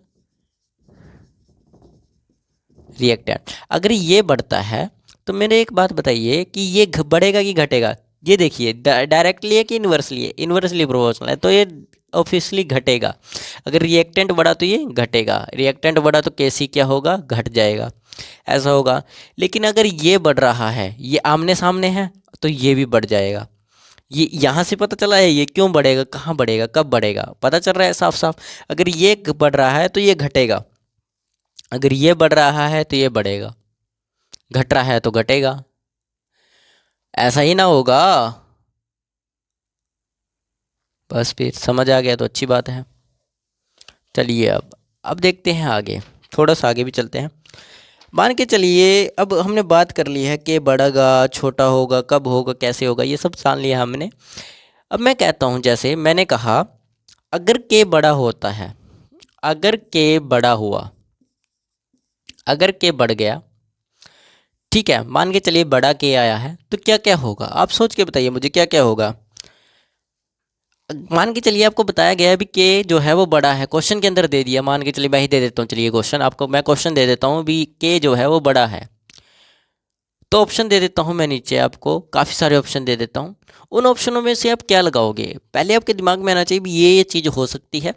अगर ये बढ़ता है, तो मेरे एक बात बताइए कि ये बढ़ेगा कि घटेगा। ये देखिए डायरेक्टली है कि इन्वर्सली है, इन्वर्सली प्रोपोर्शनल है, तो ये ऑब्वियसली घटेगा। अगर रिएक्टेंट बढ़ा तो ये घटेगा, रिएक्टेंट बढ़ा तो केसी क्या होगा, घट जाएगा, ऐसा होगा। लेकिन अगर ये बढ़ रहा है, ये आमने सामने है, तो ये भी बढ़ जाएगा। ये यहाँ से पता चला है ये क्यों बढ़ेगा, कहाँ बढ़ेगा, कब बढ़ेगा, पता चल रहा है साफ साफ। अगर ये बढ़ रहा है तो ये घटेगा, अगर ये बढ़ रहा है तो ये बढ़ेगा, घट रहा है तो घटेगा, ऐसा ही ना होगा। बस फिर समझ आ गया तो अच्छी बात है। चलिए अब देखते हैं आगे, थोड़ा सा आगे भी चलते हैं। मान के चलिए अब हमने बात कर ली है कि बढ़ेगा, छोटा होगा, कब होगा, कैसे होगा, ये सब जान लिया हमने। अब मैं कहता हूँ, जैसे मैंने कहा अगर के बड़ा होता है, अगर के बड़ा हुआ, अगर के बढ़ गया, ठीक है, मान के चलिए बड़ा के आया है, तो क्या क्या होगा, आप सोच के बताइए मुझे क्या क्या होगा। मान के चलिए आपको बताया गया है भी के जो है वो बड़ा है, क्वेश्चन के अंदर दे दिया, मान के चलिए मैं ही दे देता हूँ, चलिए क्वेश्चन आपको मैं क्वेश्चन दे देता हूँ भी के जो है वो बड़ा है। तो ऑप्शन दे देता हूँ मैं नीचे, आपको काफ़ी सारे ऑप्शन दे देता हूँ। उन ऑप्शनों में से आप क्या लगाओगे, पहले आपके दिमाग में आना चाहिए भी ये चीज़ हो सकती है,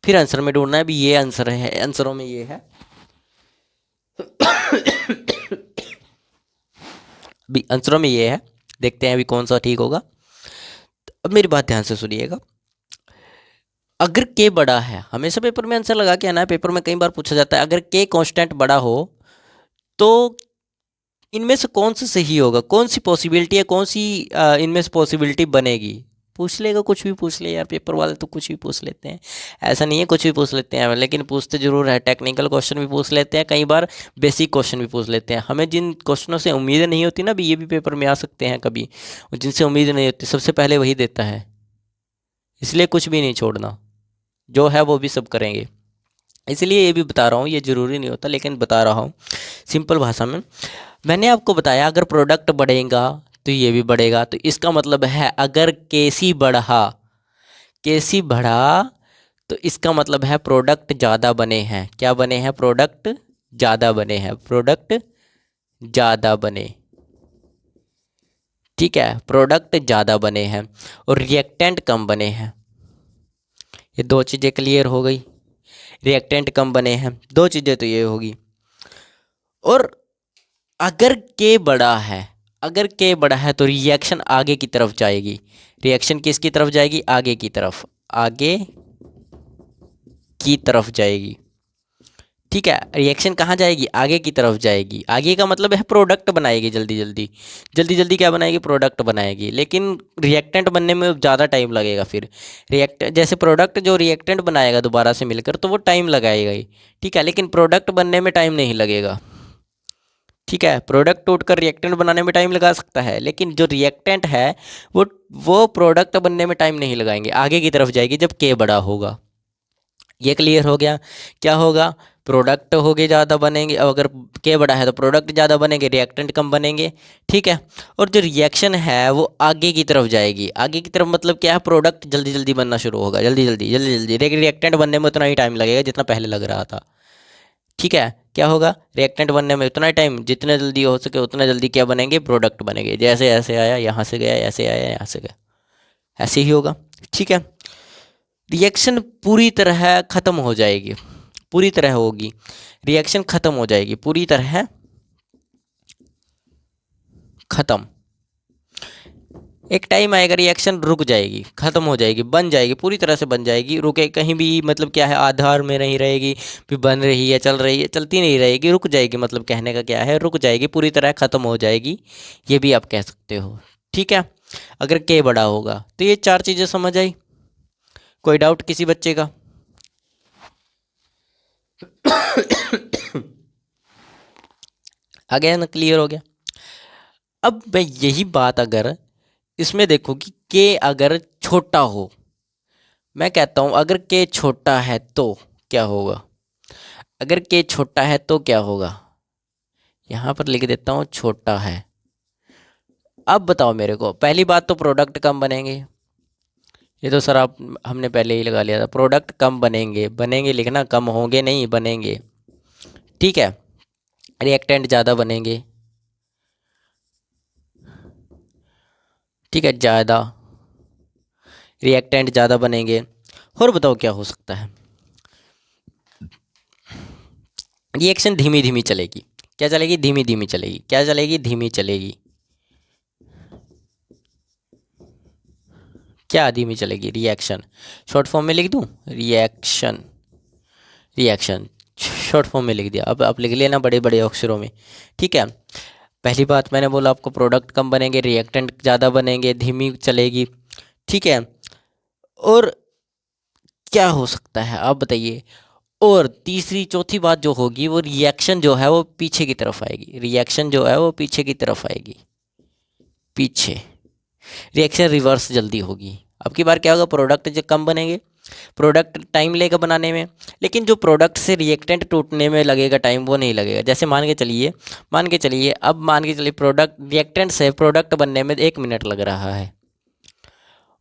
फिर आंसर में ढूंढना है भी ये आंसर है, आंसरों में ये है भी, आंसरों में ये है, देखते हैं अभी कौन सा ठीक होगा। अब मेरी बात ध्यान से सुनिएगा, अगर के बड़ा है, हमेशा पेपर में आंसर लगा के आना है, पेपर में कई बार पूछा जाता है अगर के कांस्टेंट बड़ा हो तो इनमें से कौन सा सही होगा, कौन सी पॉसिबिलिटी है, कौन सी इनमें से पॉसिबिलिटी बनेगी। पूछ लेगा, कुछ भी पूछ ले यार, पेपर वाले तो कुछ भी पूछ लेते हैं, ऐसा नहीं है कुछ भी पूछ लेते हैं, लेकिन पूछते जरूर है। टेक्निकल क्वेश्चन भी पूछ लेते हैं, कई बार बेसिक क्वेश्चन भी पूछ लेते हैं। हमें जिन क्वेश्चनों से उम्मीद नहीं होती ना भी ये भी पेपर में आ सकते हैं कभी, जिनसे उम्मीद नहीं होती सबसे पहले वही देता है, इसलिए कुछ भी नहीं छोड़ना, जो है वो भी सब करेंगे। इसलिए ये भी बता रहा हूँ, ये ज़रूरी नहीं होता लेकिन बता रहा हूँ सिंपल भाषा में। मैंने आपको बताया अगर प्रोडक्ट बढ़ेगा तो ये भी बढ़ेगा, तो इसका मतलब है अगर केसी बढ़ा, केसी बढ़ा, तो इसका मतलब है प्रोडक्ट ज़्यादा बने हैं। क्या बने हैं, प्रोडक्ट ज़्यादा बने हैं, प्रोडक्ट ज़्यादा बने, ठीक है, प्रोडक्ट ज़्यादा बने हैं और रिएक्टेंट कम बने हैं। ये दो चीज़ें क्लियर हो गई, रिएक्टेंट कम बने हैं, दो चीज़ें तो ये होगी। और अगर के बड़ा है, अगर के बड़ा है तो रिएक्शन आगे की तरफ जाएगी। रिएक्शन किसकी तरफ जाएगी? आगे की तरफ, आगे की तरफ जाएगी। ठीक है, रिएक्शन कहाँ जाएगी? आगे की तरफ जाएगी। आगे का मतलब है प्रोडक्ट बनाएगी, जल्दी जल्दी जल्दी जल्दी क्या बनाएगी? प्रोडक्ट बनाएगी। लेकिन रिएक्टेंट बनने में ज़्यादा टाइम लगेगा। फिर रिएक्ट जैसे प्रोडक्ट जो रिएक्टेंट बनाएगा दोबारा से मिलकर, तो वो टाइम लगाएगा ही। ठीक है, लेकिन प्रोडक्ट बनने में टाइम नहीं लगेगा। ठीक है, प्रोडक्ट टूटकर रिएक्टेंट बनाने में टाइम लगा सकता है, लेकिन जो रिएक्टेंट है वो प्रोडक्ट बनने में टाइम नहीं लगाएंगे, आगे की तरफ जाएगी जब के बड़ा होगा। ये क्लियर हो गया? क्या होगा? प्रोडक्ट होगे ज़्यादा बनेंगे, अगर के बड़ा है तो प्रोडक्ट ज़्यादा बनेंगे, रिएक्टेंट कम बनेंगे। ठीक है, और जो रिएक्शन है वो आगे की तरफ जाएगी। आगे की तरफ मतलब क्या है? प्रोडक्ट जल्दी जल्दी बनना शुरू होगा, जल्दी जल्दी जल्दी जल्दी, लेकिन रिएक्टेंट बनने में उतना ही टाइम लगेगा जितना पहले लग रहा था। ठीक है, क्या होगा? रिएक्टेंट बनने में उतना ही टाइम, जितना जल्दी हो सके उतना जल्दी क्या बनेंगे? प्रोडक्ट बनेंगे। जैसे ऐसे आया यहाँ से गया, ऐसे आया यहाँ से गया, ऐसे ही होगा। ठीक है, रिएक्शन पूरी तरह ख़त्म हो जाएगी, पूरी तरह होगी, रिएक्शन ख़त्म हो जाएगी, पूरी तरह ख़त्म। एक टाइम आएगा रिएक्शन रुक जाएगी, ख़त्म हो जाएगी, बन जाएगी, पूरी तरह से बन जाएगी। रुके कहीं भी मतलब क्या है? आधार में नहीं रहेगी, भी बन रही है, चल रही है, चलती नहीं रहेगी, रुक जाएगी। मतलब कहने का क्या है? रुक जाएगी, पूरी तरह ख़त्म हो जाएगी, ये भी आप कह सकते हो। ठीक है, अगर के बड़ा होगा तो ये चार चीज़ें समझ आई। कोई डाउट किसी बच्चे का? आ गया ना? क्लियर हो गया? अब मैं यही बात अगर इसमें देखो कि के अगर छोटा हो, मैं कहता हूं अगर के छोटा है तो क्या होगा? अगर के छोटा है तो क्या होगा? यहां पर लिख देता हूं छोटा है। अब बताओ मेरे को, पहली बात तो प्रोडक्ट कम बनेंगे। ये तो सर आप हमने पहले ही लगा लिया था, प्रोडक्ट कम बनेंगे, बनेंगे लिखना, कम होंगे नहीं, बनेंगे। ठीक है, रिएक्टेंट ज़्यादा बनेंगे। ठीक है, ज़्यादा रिएक्टेंट ज़्यादा बनेंगे। और बताओ क्या हो सकता है? रिएक्शन धीमी धीमी चलेगी। क्या चलेगी? धीमी धीमी चलेगी। क्या चलेगी? धीमी चलेगी। क्या धीमी चलेगी? रिएक्शन। शॉर्ट फॉर्म में लिख दूं? रिएक्शन, रिएक्शन शॉर्ट फॉर्म में लिख दिया। अब आप लिख लेना बड़े बड़े अक्षरों में। ठीक है, पहली बात मैंने बोला आपको, प्रोडक्ट कम बनेंगे, रिएक्टेंट ज़्यादा बनेंगे, धीमी चलेगी। ठीक है, और क्या हो सकता है आप बताइए? और तीसरी चौथी बात जो होगी, वो रिएक्शन जो है वो पीछे की तरफ आएगी। रिएक्शन जो है वो पीछे की तरफ आएगी, पीछे। रिएक्शन रिवर्स जल्दी होगी। अब की बार क्या होगा? प्रोडक्ट जो कम बनेंगे, प्रोडक्ट टाइम लेगा बनाने में, लेकिन जो प्रोडक्ट से रिएक्टेंट टूटने में लगेगा टाइम, वो नहीं लगेगा। जैसे मान के चलिए, अब मान के चलिए प्रोडक्ट रिएक्टेंट से प्रोडक्ट बनने में 1 मिनट लग रहा है,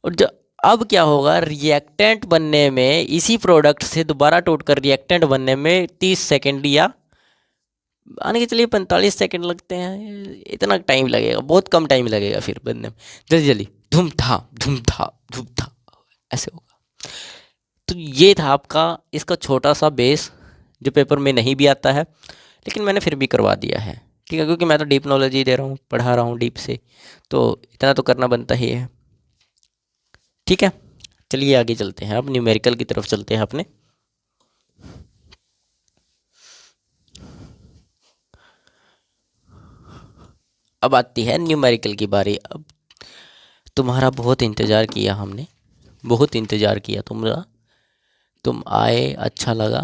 और जो अब क्या होगा? रिएक्टेंट बनने में, इसी प्रोडक्ट से दोबारा टूटकर रिएक्टेंट बनने में 30 सेकेंड या मान के चलिए 45 सेकेंड लगते हैं। इतना टाइम लगेगा, बहुत कम टाइम लगेगा फिर बनने में, जल्दी जल्दी धूम था धूम था धूम था, ऐसे होगा। तो ये था आपका इसका छोटा सा बेस, जो पेपर में नहीं भी आता है, लेकिन मैंने फिर भी करवा दिया है। ठीक है, क्योंकि मैं तो डीप नॉलेज ही दे रहा हूँ, पढ़ा रहा हूँ डीप से, तो इतना तो करना बनता ही है। ठीक है, चलिए आगे चलते हैं, अब न्यूमेरिकल की तरफ चलते हैं अपने। अब आती है न्यूमेरिकल की बारी। अब तुम्हारा बहुत इंतज़ार किया हमने, बहुत इंतज़ार किया तुम्हारा, तुम आए, अच्छा लगा।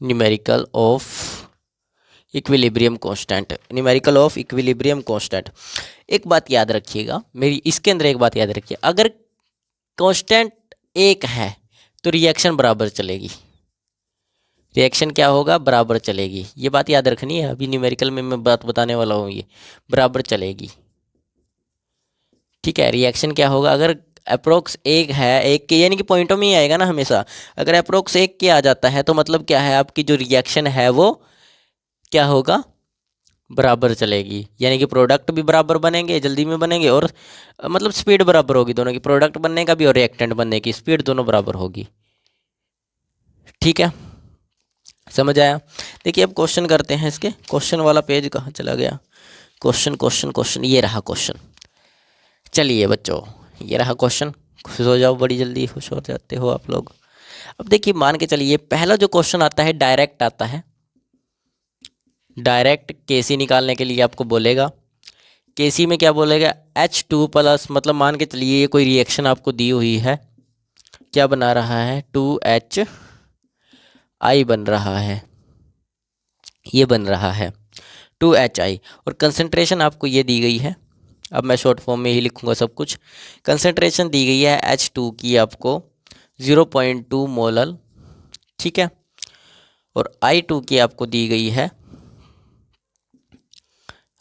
Numerical of equilibrium constant, numerical of equilibrium constant. एक बात याद रखिएगा मेरी, इसके अंदर एक बात याद रखिए, अगर कांस्टेंट एक है तो रिएक्शन बराबर चलेगी। रिएक्शन क्या होगा? बराबर चलेगी। ये बात याद रखनी है, अभी न्यूमेरिकल में मैं बात बताने वाला हूँ, ये बराबर चलेगी। ठीक है, रिएक्शन क्या होगा? अगर अप्रोक्स एक है, एक के यानी कि पॉइंटों में ही आएगा ना हमेशा। अगर अप्रोक्स एक के आ जाता है तो मतलब क्या है? आपकी जो रिएक्शन है वो क्या होगा? बराबर चलेगी, यानी कि प्रोडक्ट भी बराबर बनेंगे, जल्दी में बनेंगे, और मतलब स्पीड बराबर होगी दोनों की, प्रोडक्ट बनने का भी और रिएक्टेंट बनने की स्पीड दोनों बराबर होगी। ठीक है, समझ आया। देखिए अब क्वेश्चन करते हैं इसके। क्वेश्चन वाला पेज कहाँ चला गया? क्वेश्चन क्वेश्चन क्वेश्चन, ये रहा क्वेश्चन। चलिए बच्चों, ये रहा क्वेश्चन। खुश हो जाओ, बड़ी जल्दी खुश हो जाते हो आप लोग। अब देखिए मान के चलिए पहला जो क्वेश्चन आता है डायरेक्ट आता है। डायरेक्ट केसी निकालने के लिए आपको बोलेगा, केसी में क्या बोलेगा, H2 प्लस, मतलब मान के चलिए ये कोई रिएक्शन आपको दी हुई है, क्या बना रहा है, 2HI बन रहा है, ये बन रहा है 2HI, और कंसंट्रेशन आपको ये दी गई है। अब मैं शॉर्ट फॉर्म में ही लिखूंगा सब कुछ। कंसंट्रेशन दी गई है H2 की आपको 0.2 मोलल, ठीक है, और I2 की आपको दी गई है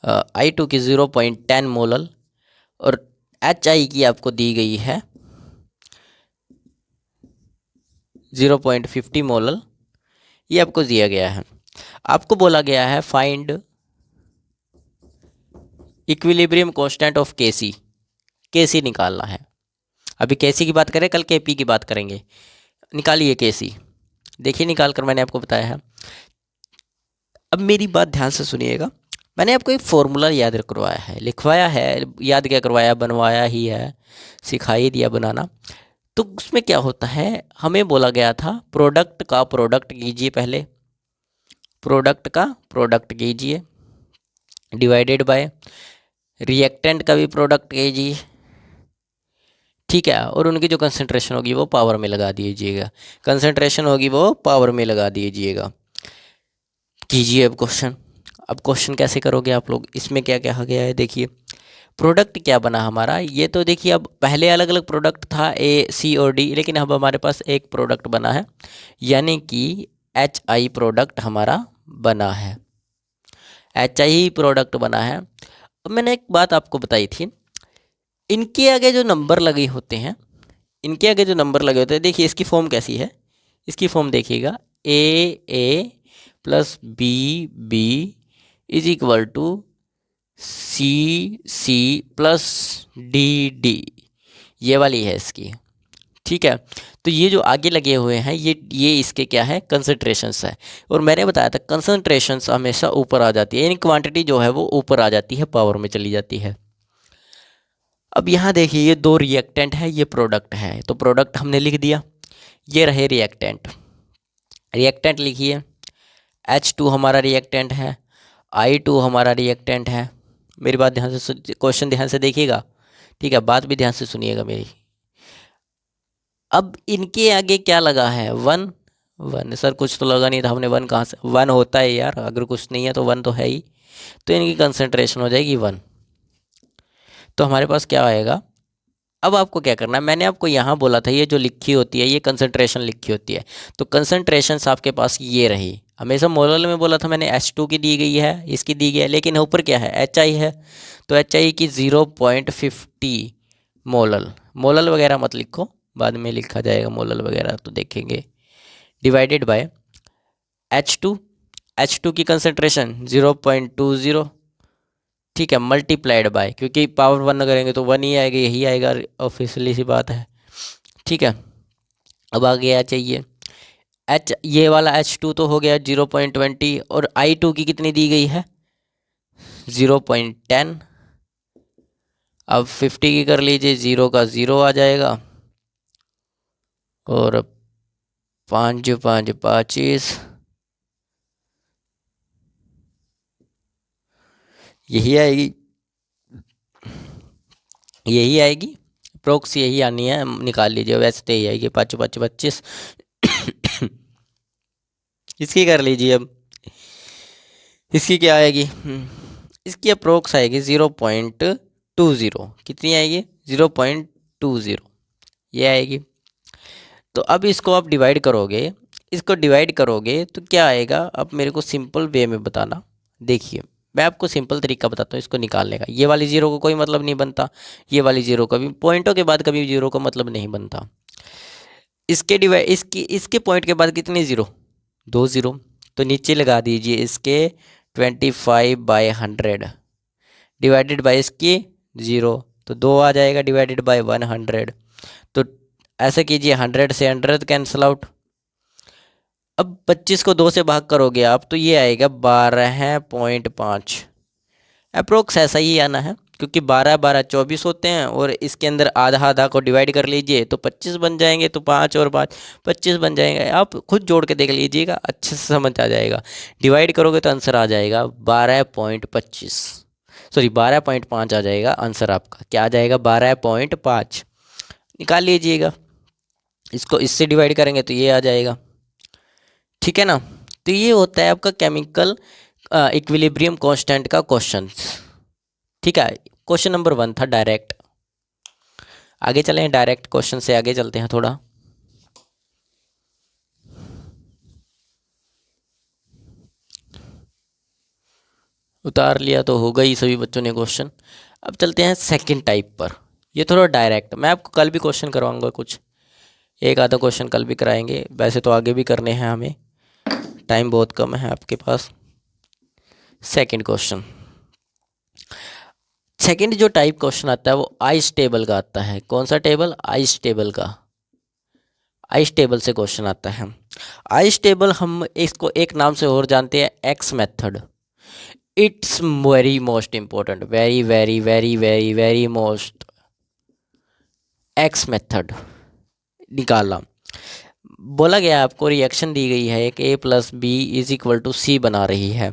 I2 की 0.10 मोलल, और HI की आपको दी गई है 0.50 मोलल, ये आपको दिया गया है। आपको बोला गया है find equilibrium constant of KC, केसी निकालना है। अभी केसी की बात करें, कल केपी की बात करेंगे। निकालिए केसी, देखिए निकाल कर मैंने आपको बताया है। अब मेरी बात ध्यान से सुनिएगा, मैंने आपको एक फॉर्मूला याद करवाया है, लिखवाया है, याद क्या करवाया, बनवाया ही है, सिखा ही दिया बनाना। तो उसमें क्या होता है, हमें बोला गया था प्रोडक्ट का प्रोडक्ट कीजिए, पहले प्रोडक्ट का प्रोडक्ट कीजिए डिवाइडेड बाय रिएक्टेंट का भी प्रोडक्ट कीजिए, ठीक है, और उनकी जो कंसंट्रेशन होगी वो पावर में लगा दीजिएगा, कंसंट्रेशन होगी वो पावर में लगा दीजिएगा। कीजिए अब क्वेश्चन। अब क्वेश्चन कैसे करोगे आप लोग, इसमें क्या कहा गया है, देखिए प्रोडक्ट क्या बना हमारा, ये तो देखिए अब पहले अलग अलग प्रोडक्ट था A, C और D, लेकिन अब हमारे पास एक प्रोडक्ट बना है, यानी कि HI प्रोडक्ट हमारा बना है, HI प्रोडक्ट बना है। अब मैंने एक बात आपको बताई थी, इनके आगे जो नंबर लगे होते हैं, इनके आगे जो नंबर लगे होते हैं, देखिए इसकी फॉर्म कैसी है, इसकी फॉर्म देखिएगा, A plus B is equal to C plus D, ये वाली है इसकी, ठीक है। तो ये जो आगे लगे हुए हैं ये इसके क्या है, कंसंट्रेशंस है, और मैंने बताया था कंसंट्रेशंस हमेशा ऊपर आ जाती है, यानी क्वांटिटी जो है वो ऊपर आ जाती है, पावर में चली जाती है। अब यहाँ देखिए ये दो रिएक्टेंट है, ये प्रोडक्ट है, तो प्रोडक्ट हमने लिख दिया, ये रहे रिएक्टेंट, रिएक्टेंट लिखिए, H2 हमारा रिएक्टेंट है, I2 हमारा रिएक्टेंट है। मेरी बात ध्यान से, क्वेश्चन ध्यान से देखिएगा, ठीक है, बात भी ध्यान से सुनिएगा मेरी। अब इनके आगे क्या लगा है, 1 सर कुछ तो लगा नहीं था, हमने 1 कहाँ से, 1 होता है यार, अगर कुछ नहीं है तो 1 तो है ही, तो इनकी कंसंट्रेशन हो जाएगी 1। तो हमारे पास क्या आएगा, अब आपको क्या करना है, मैंने आपको यहाँ बोला था ये जो लिखी होती है ये कंसंट्रेशन लिखी होती है, तो कंसंट्रेशंस आपके पास ये रही, हमेशा मोलल में बोला था मैंने, H2 की दी गई है, इसकी दी गई है, लेकिन ऊपर क्या है, HI है, तो HI की 0.50 मोलल, मोलल वगैरह मत लिखो, बाद में लिखा जाएगा मोलल वगैरह तो देखेंगे, डिवाइडेड बाय H2 की कंसंट्रेशन 0.20, ठीक है, मल्टीप्लाइड बाय, क्योंकि पावर 1 करेंगे तो 1 ही आएगा, यही आएगा, ऑफिशियली सी बात है, ठीक है। अब आगे क्या चाहिए, ये वाला H2 तो हो गया 0.20, और I2 की कितनी दी गई है 0.10, अब 50 की कर लीजिए, 0 का 0 आ जाएगा, और 5 5 25, यही आएगी, यही आएगी, अप्रोक्स यही आनी है, निकाल लीजिए, वैसे तो यही आएगी, 5 5 25, इसकी कर लीजिए। अब इसकी क्या आएगी, इसकी अप्रोक्स आएगी 0.20, कितनी आएगी 0.20, ये आएगी। तो अब इसको आप डिवाइड करोगे, इसको डिवाइड करोगे तो क्या आएगा, अब मेरे को सिंपल वे में बताना, देखिए मैं आपको सिंपल तरीका बताता हूँ इसको निकालने का, ये वाली 0 को कोई मतलब नहीं बनता, ये वाली 0 का भी, पॉइंटों के बाद कभी 0 का मतलब नहीं बनता, इसके डिवाइड, इसके पॉइंट के बाद कितने 0, 2 0, तो नीचे लगा दीजिए इसके 25/100 डिवाइडेड बाई इसकी 0, तो 2 आ जाएगा डिवाइडेड बाई 100। तो ऐसा कीजिए 100 से 100 कैंसिल आउट। अब 25 को 2 से भाग करोगे आप तो ये आएगा 12.5। अप्रोक्स ऐसा ही आना है, क्योंकि 12 12 24 होते हैं और इसके अंदर आधा आधा को डिवाइड कर लीजिए तो 25 बन जाएंगे, तो 5 और 5 25 बन जाएंगे। आप खुद जोड़ के देख लीजिएगा, अच्छे से समझ आ जाएगा। डिवाइड करोगे तो आंसर आ जाएगा 12.25, सॉरी 12.5 आ जाएगा आंसर आपका। क्या आ जाएगा? 12.5 निकाल लीजिएगा। इसको इससे डिवाइड करेंगे तो ये आ जाएगा, ठीक है ना। तो ये होता है आपका केमिकल इक्विलिब्रियम कांस्टेंट का क्वेश्चन, ठीक है। क्वेश्चन नंबर 1 था डायरेक्ट। आगे चलें, डायरेक्ट क्वेश्चन से आगे चलते हैं थोड़ा। उतार लिया तो होगा ही सभी बच्चों ने क्वेश्चन। अब चलते हैं सेकंड टाइप पर। ये थोड़ा डायरेक्ट, मैं आपको कल भी क्वेश्चन करवाऊंगा, कुछ एक आधा क्वेश्चन कल भी कराएंगे, वैसे तो आगे भी करने हैं, हमें टाइम बहुत कम है आपके पास। सेकंड क्वेश्चन, सेकंड जो टाइप क्वेश्चन आता है वो आइस टेबल का आता है। कौन सा टेबल? आइस टेबल का। आइस टेबल से क्वेश्चन आता है। आइस टेबल हम इसको एक नाम से और जानते हैं, x method. It's very most important, very very very very very most. X method निकालना बोला गया, आपको रिएक्शन दी गई है, एक A + B = C बना रही है।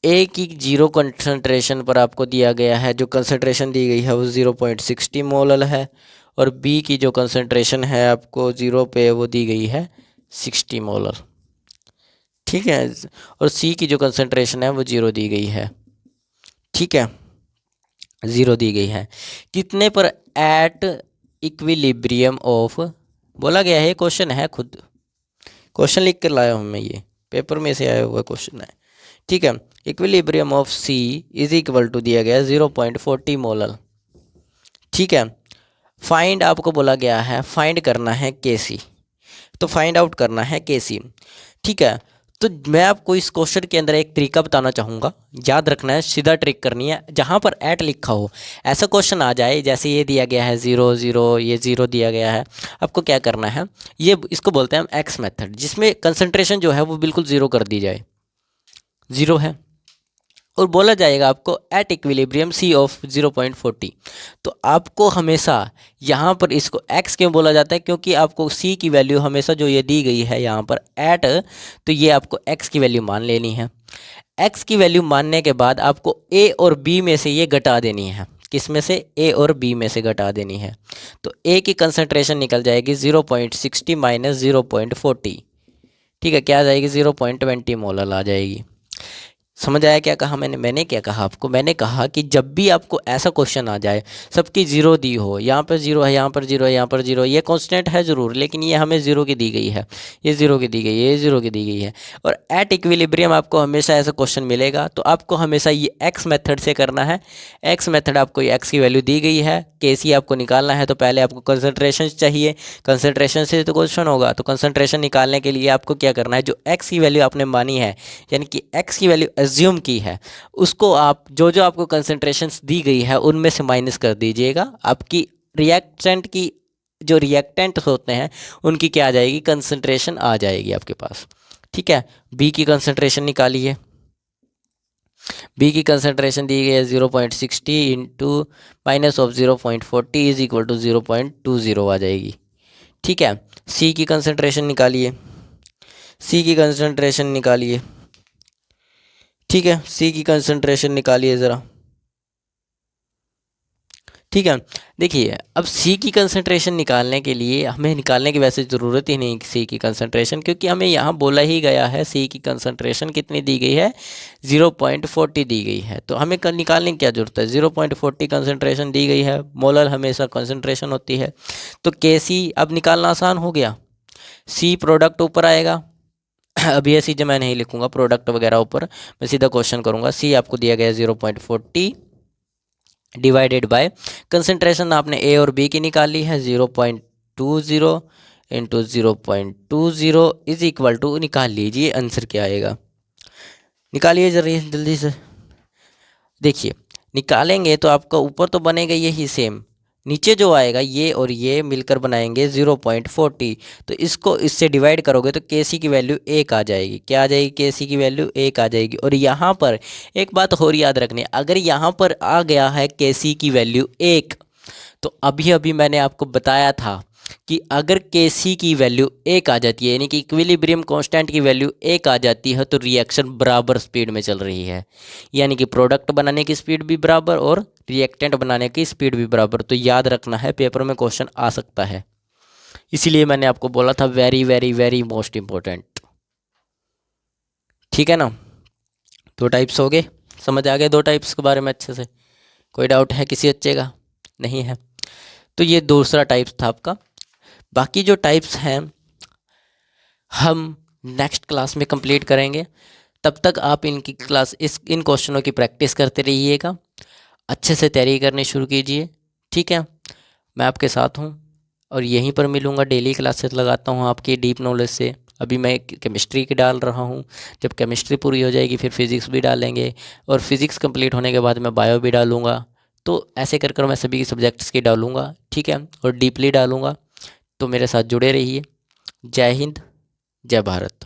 ए की 0 कंसंट्रेशन पर आपको दिया गया है, जो कंसंट्रेशन दी गई है वो 0.60 मोलल है, और बी की जो कंसंट्रेशन है आपको 0 पे वो दी गई है 60 मोलल, ठीक है। और सी की जो कंसंट्रेशन है वो 0 दी गई है, ठीक है, 0 दी गई है। कितने पर एट इक्विलिब्रियम ऑफ, बोला गया है, क्वेश्चन है, खुद क्वेश्चन लिख कर लाया हूँ मैं, ये पेपर में से आया हुआ क्वेश्चन है, ठीक है। इक्विलिब्रियम ऑफ सी = दिया गया 0.40 मोलल, ठीक है। फाइंड आपको बोला गया है, फाइंड करना है केसी, तो फाइंड आउट करना है केसी, ठीक है। तो मैं आपको इस क्वेश्चन के अंदर एक तरीका बताना चाहूँगा, याद रखना है, सीधा ट्रिक करनी है। जहाँ पर एट लिखा हो, ऐसा क्वेश्चन आ जाए, जैसे ये दिया गया है 0 0, ये 0 दिया गया है, आपको क्या करना है, ये इसको बोलते हैं हम एक्स मेथड, जिसमें कंसंट्रेशन जो है वो बिल्कुल 0 कर दी जाए, 0 है, और बोला जाएगा आपको एट इक्विलिब्रियम सी ऑफ 0.40। तो आपको हमेशा यहाँ पर इसको x क्यों बोला जाता है? क्योंकि आपको c की वैल्यू हमेशा जो ये दी गई है यहाँ पर एट, तो ये आपको x की वैल्यू मान लेनी है। x की वैल्यू मानने के बाद आपको a और b में से ये घटा देनी है। किस में से? a और b में से घटा देनी है। तो a की कंसंट्रेशन निकल जाएगी 0.60 - 0.40, ठीक है। क्या आ जाएगी? 0.20 मोलल आ जाएगी। समझ आया क्या कहा मैंने क्या कहा आपको? मैंने कहा कि जब भी आपको ऐसा क्वेश्चन आ जाए, सबकी 0 दी हो, यहाँ पर 0 है, यहाँ पर 0 है, यहाँ पर 0 है, ये कांस्टेंट है ज़रूर, लेकिन ये हमें 0 की दी गई है, ये 0 की दी गई है, ये 0 की दी गई है, और एट इक्विलिब्रियम आपको हमेशा ऐसा क्वेश्चन मिलेगा। तो आपको हमेशा ये एक्स मेथड से करना है। एक्स मेथड, आपको एक्स की वैल्यू दी गई है, केसी आपको निकालना है, तो पहले आपको कंसंट्रेशन चाहिए, कंसंट्रेशन से तो क्वेश्चन होगा, तो कंसंट्रेशन निकालने के लिए आपको क्या करना है, जो एक्स की वैल्यू आपने मानी है, यानी कि एक्स की वैल्यू एज्यूम की है, उसको आप जो जो आपको कंसंट्रेशंस दी गई है उनमें से माइनस कर दीजिएगा। आपकी रिएक्टेंट की, जो रिएक्टेंट होते हैं उनकी क्या आ जाएगी? कंसंट्रेशन आ जाएगी आपके पास, ठीक है। बी की कंसंट्रेशन निकालिए। बी की कंसंट्रेशन दी गई है 0.60 इंटू माइनस ऑफ 0.40 = 0.20 आ जाएगी, ठीक है। सी की कंसंट्रेशन निकालिए, सी की कंसंट्रेशन निकालिए, ठीक है। सी की कंसंट्रेशन निकालिए ज़रा, ठीक है। देखिए, अब सी की कंसंट्रेशन निकालने के लिए हमें निकालने की वैसे ज़रूरत ही नहीं सी की कंसंट्रेशन, क्योंकि हमें यहाँ बोला ही गया है सी की कंसंट्रेशन कितनी दी गई है, 0.40 दी गई है। तो हमें निकालने की क्या ज़रूरत है? 0.40 कंसंट्रेशन दी गई है, मोलर हमेशा कंसंट्रेशन होती है, तो के सी अब निकालना आसान हो गया। सी प्रोडक्ट ऊपर आएगा, अभी ये चीज़ें मैं नहीं लिखूंगा, प्रोडक्ट वगैरह ऊपर, मैं सीधा क्वेश्चन करूंगा। सी आपको दिया गया है 0.40 डिवाइडेड बाय कंसंट्रेशन आपने ए और बी की निकाली है 0.20 इंटू 0.20 = निकाल लीजिए आंसर क्या आएगा। निकालिए जल्दी से। देखिए निकालेंगे तो आपका ऊपर तो बनेगा यही सेम, नीचे जो आएगा ये और ये मिलकर बनाएंगे 0.40। तो इसको इससे डिवाइड करोगे तो केसी की वैल्यू 1 आ जाएगी। क्या आ जाएगी? केसी की वैल्यू 1 आ जाएगी। और यहाँ पर एक बात और याद रखनी, अगर यहाँ पर आ गया है केसी की वैल्यू 1, तो अभी अभी मैंने आपको बताया था कि अगर केसी की वैल्यू 1 आ जाती है, यानी कि इक्विलिब्रियम कांस्टेंट की वैल्यू 1 आ जाती है, तो रिएक्शन बराबर स्पीड में चल रही है, यानी कि प्रोडक्ट बनाने की स्पीड भी बराबर और रिएक्टेंट बनाने की स्पीड भी बराबर। तो याद रखना है, पेपर में क्वेश्चन आ सकता है, इसीलिए मैंने आपको बोला था very very very most important. ठीक है ना? दो टाइप्स हो गए, समझ आ गए दो टाइप्स के बारे में अच्छे से? कोई डाउट है किसी बच्चे का? नहीं है? तो ये दूसरा टाइप्स था आपका। बाकी जो टाइप्स हैं हम नेक्स्ट क्लास में कंप्लीट करेंगे। तब तक आप इनकी क्लास इन क्वेश्चनों की प्रैक्टिस करते रहिएगा, अच्छे से तैयारी करनी शुरू कीजिए। ठीक है? मैं आपके साथ हूँ और यहीं पर मिलूँगा, डेली क्लासेस लगाता हूँ आपकी डीप नॉलेज से। अभी मैं केमिस्ट्री की डाल रहा हूँ, जब केमिस्ट्री पूरी हो जाएगी फिर फिज़िक्स भी डालेंगे, और फिज़िक्स कंप्लीट होने के बाद मैं बायो भी डालूँगा। तो ऐसे कर कर मैं सभी सब्जेक्ट्स की डालूँगा। ठीक है? और डीपली डालूँगा। तो मेरे साथ जुड़े रहिए। जय हिंद, जय भारत।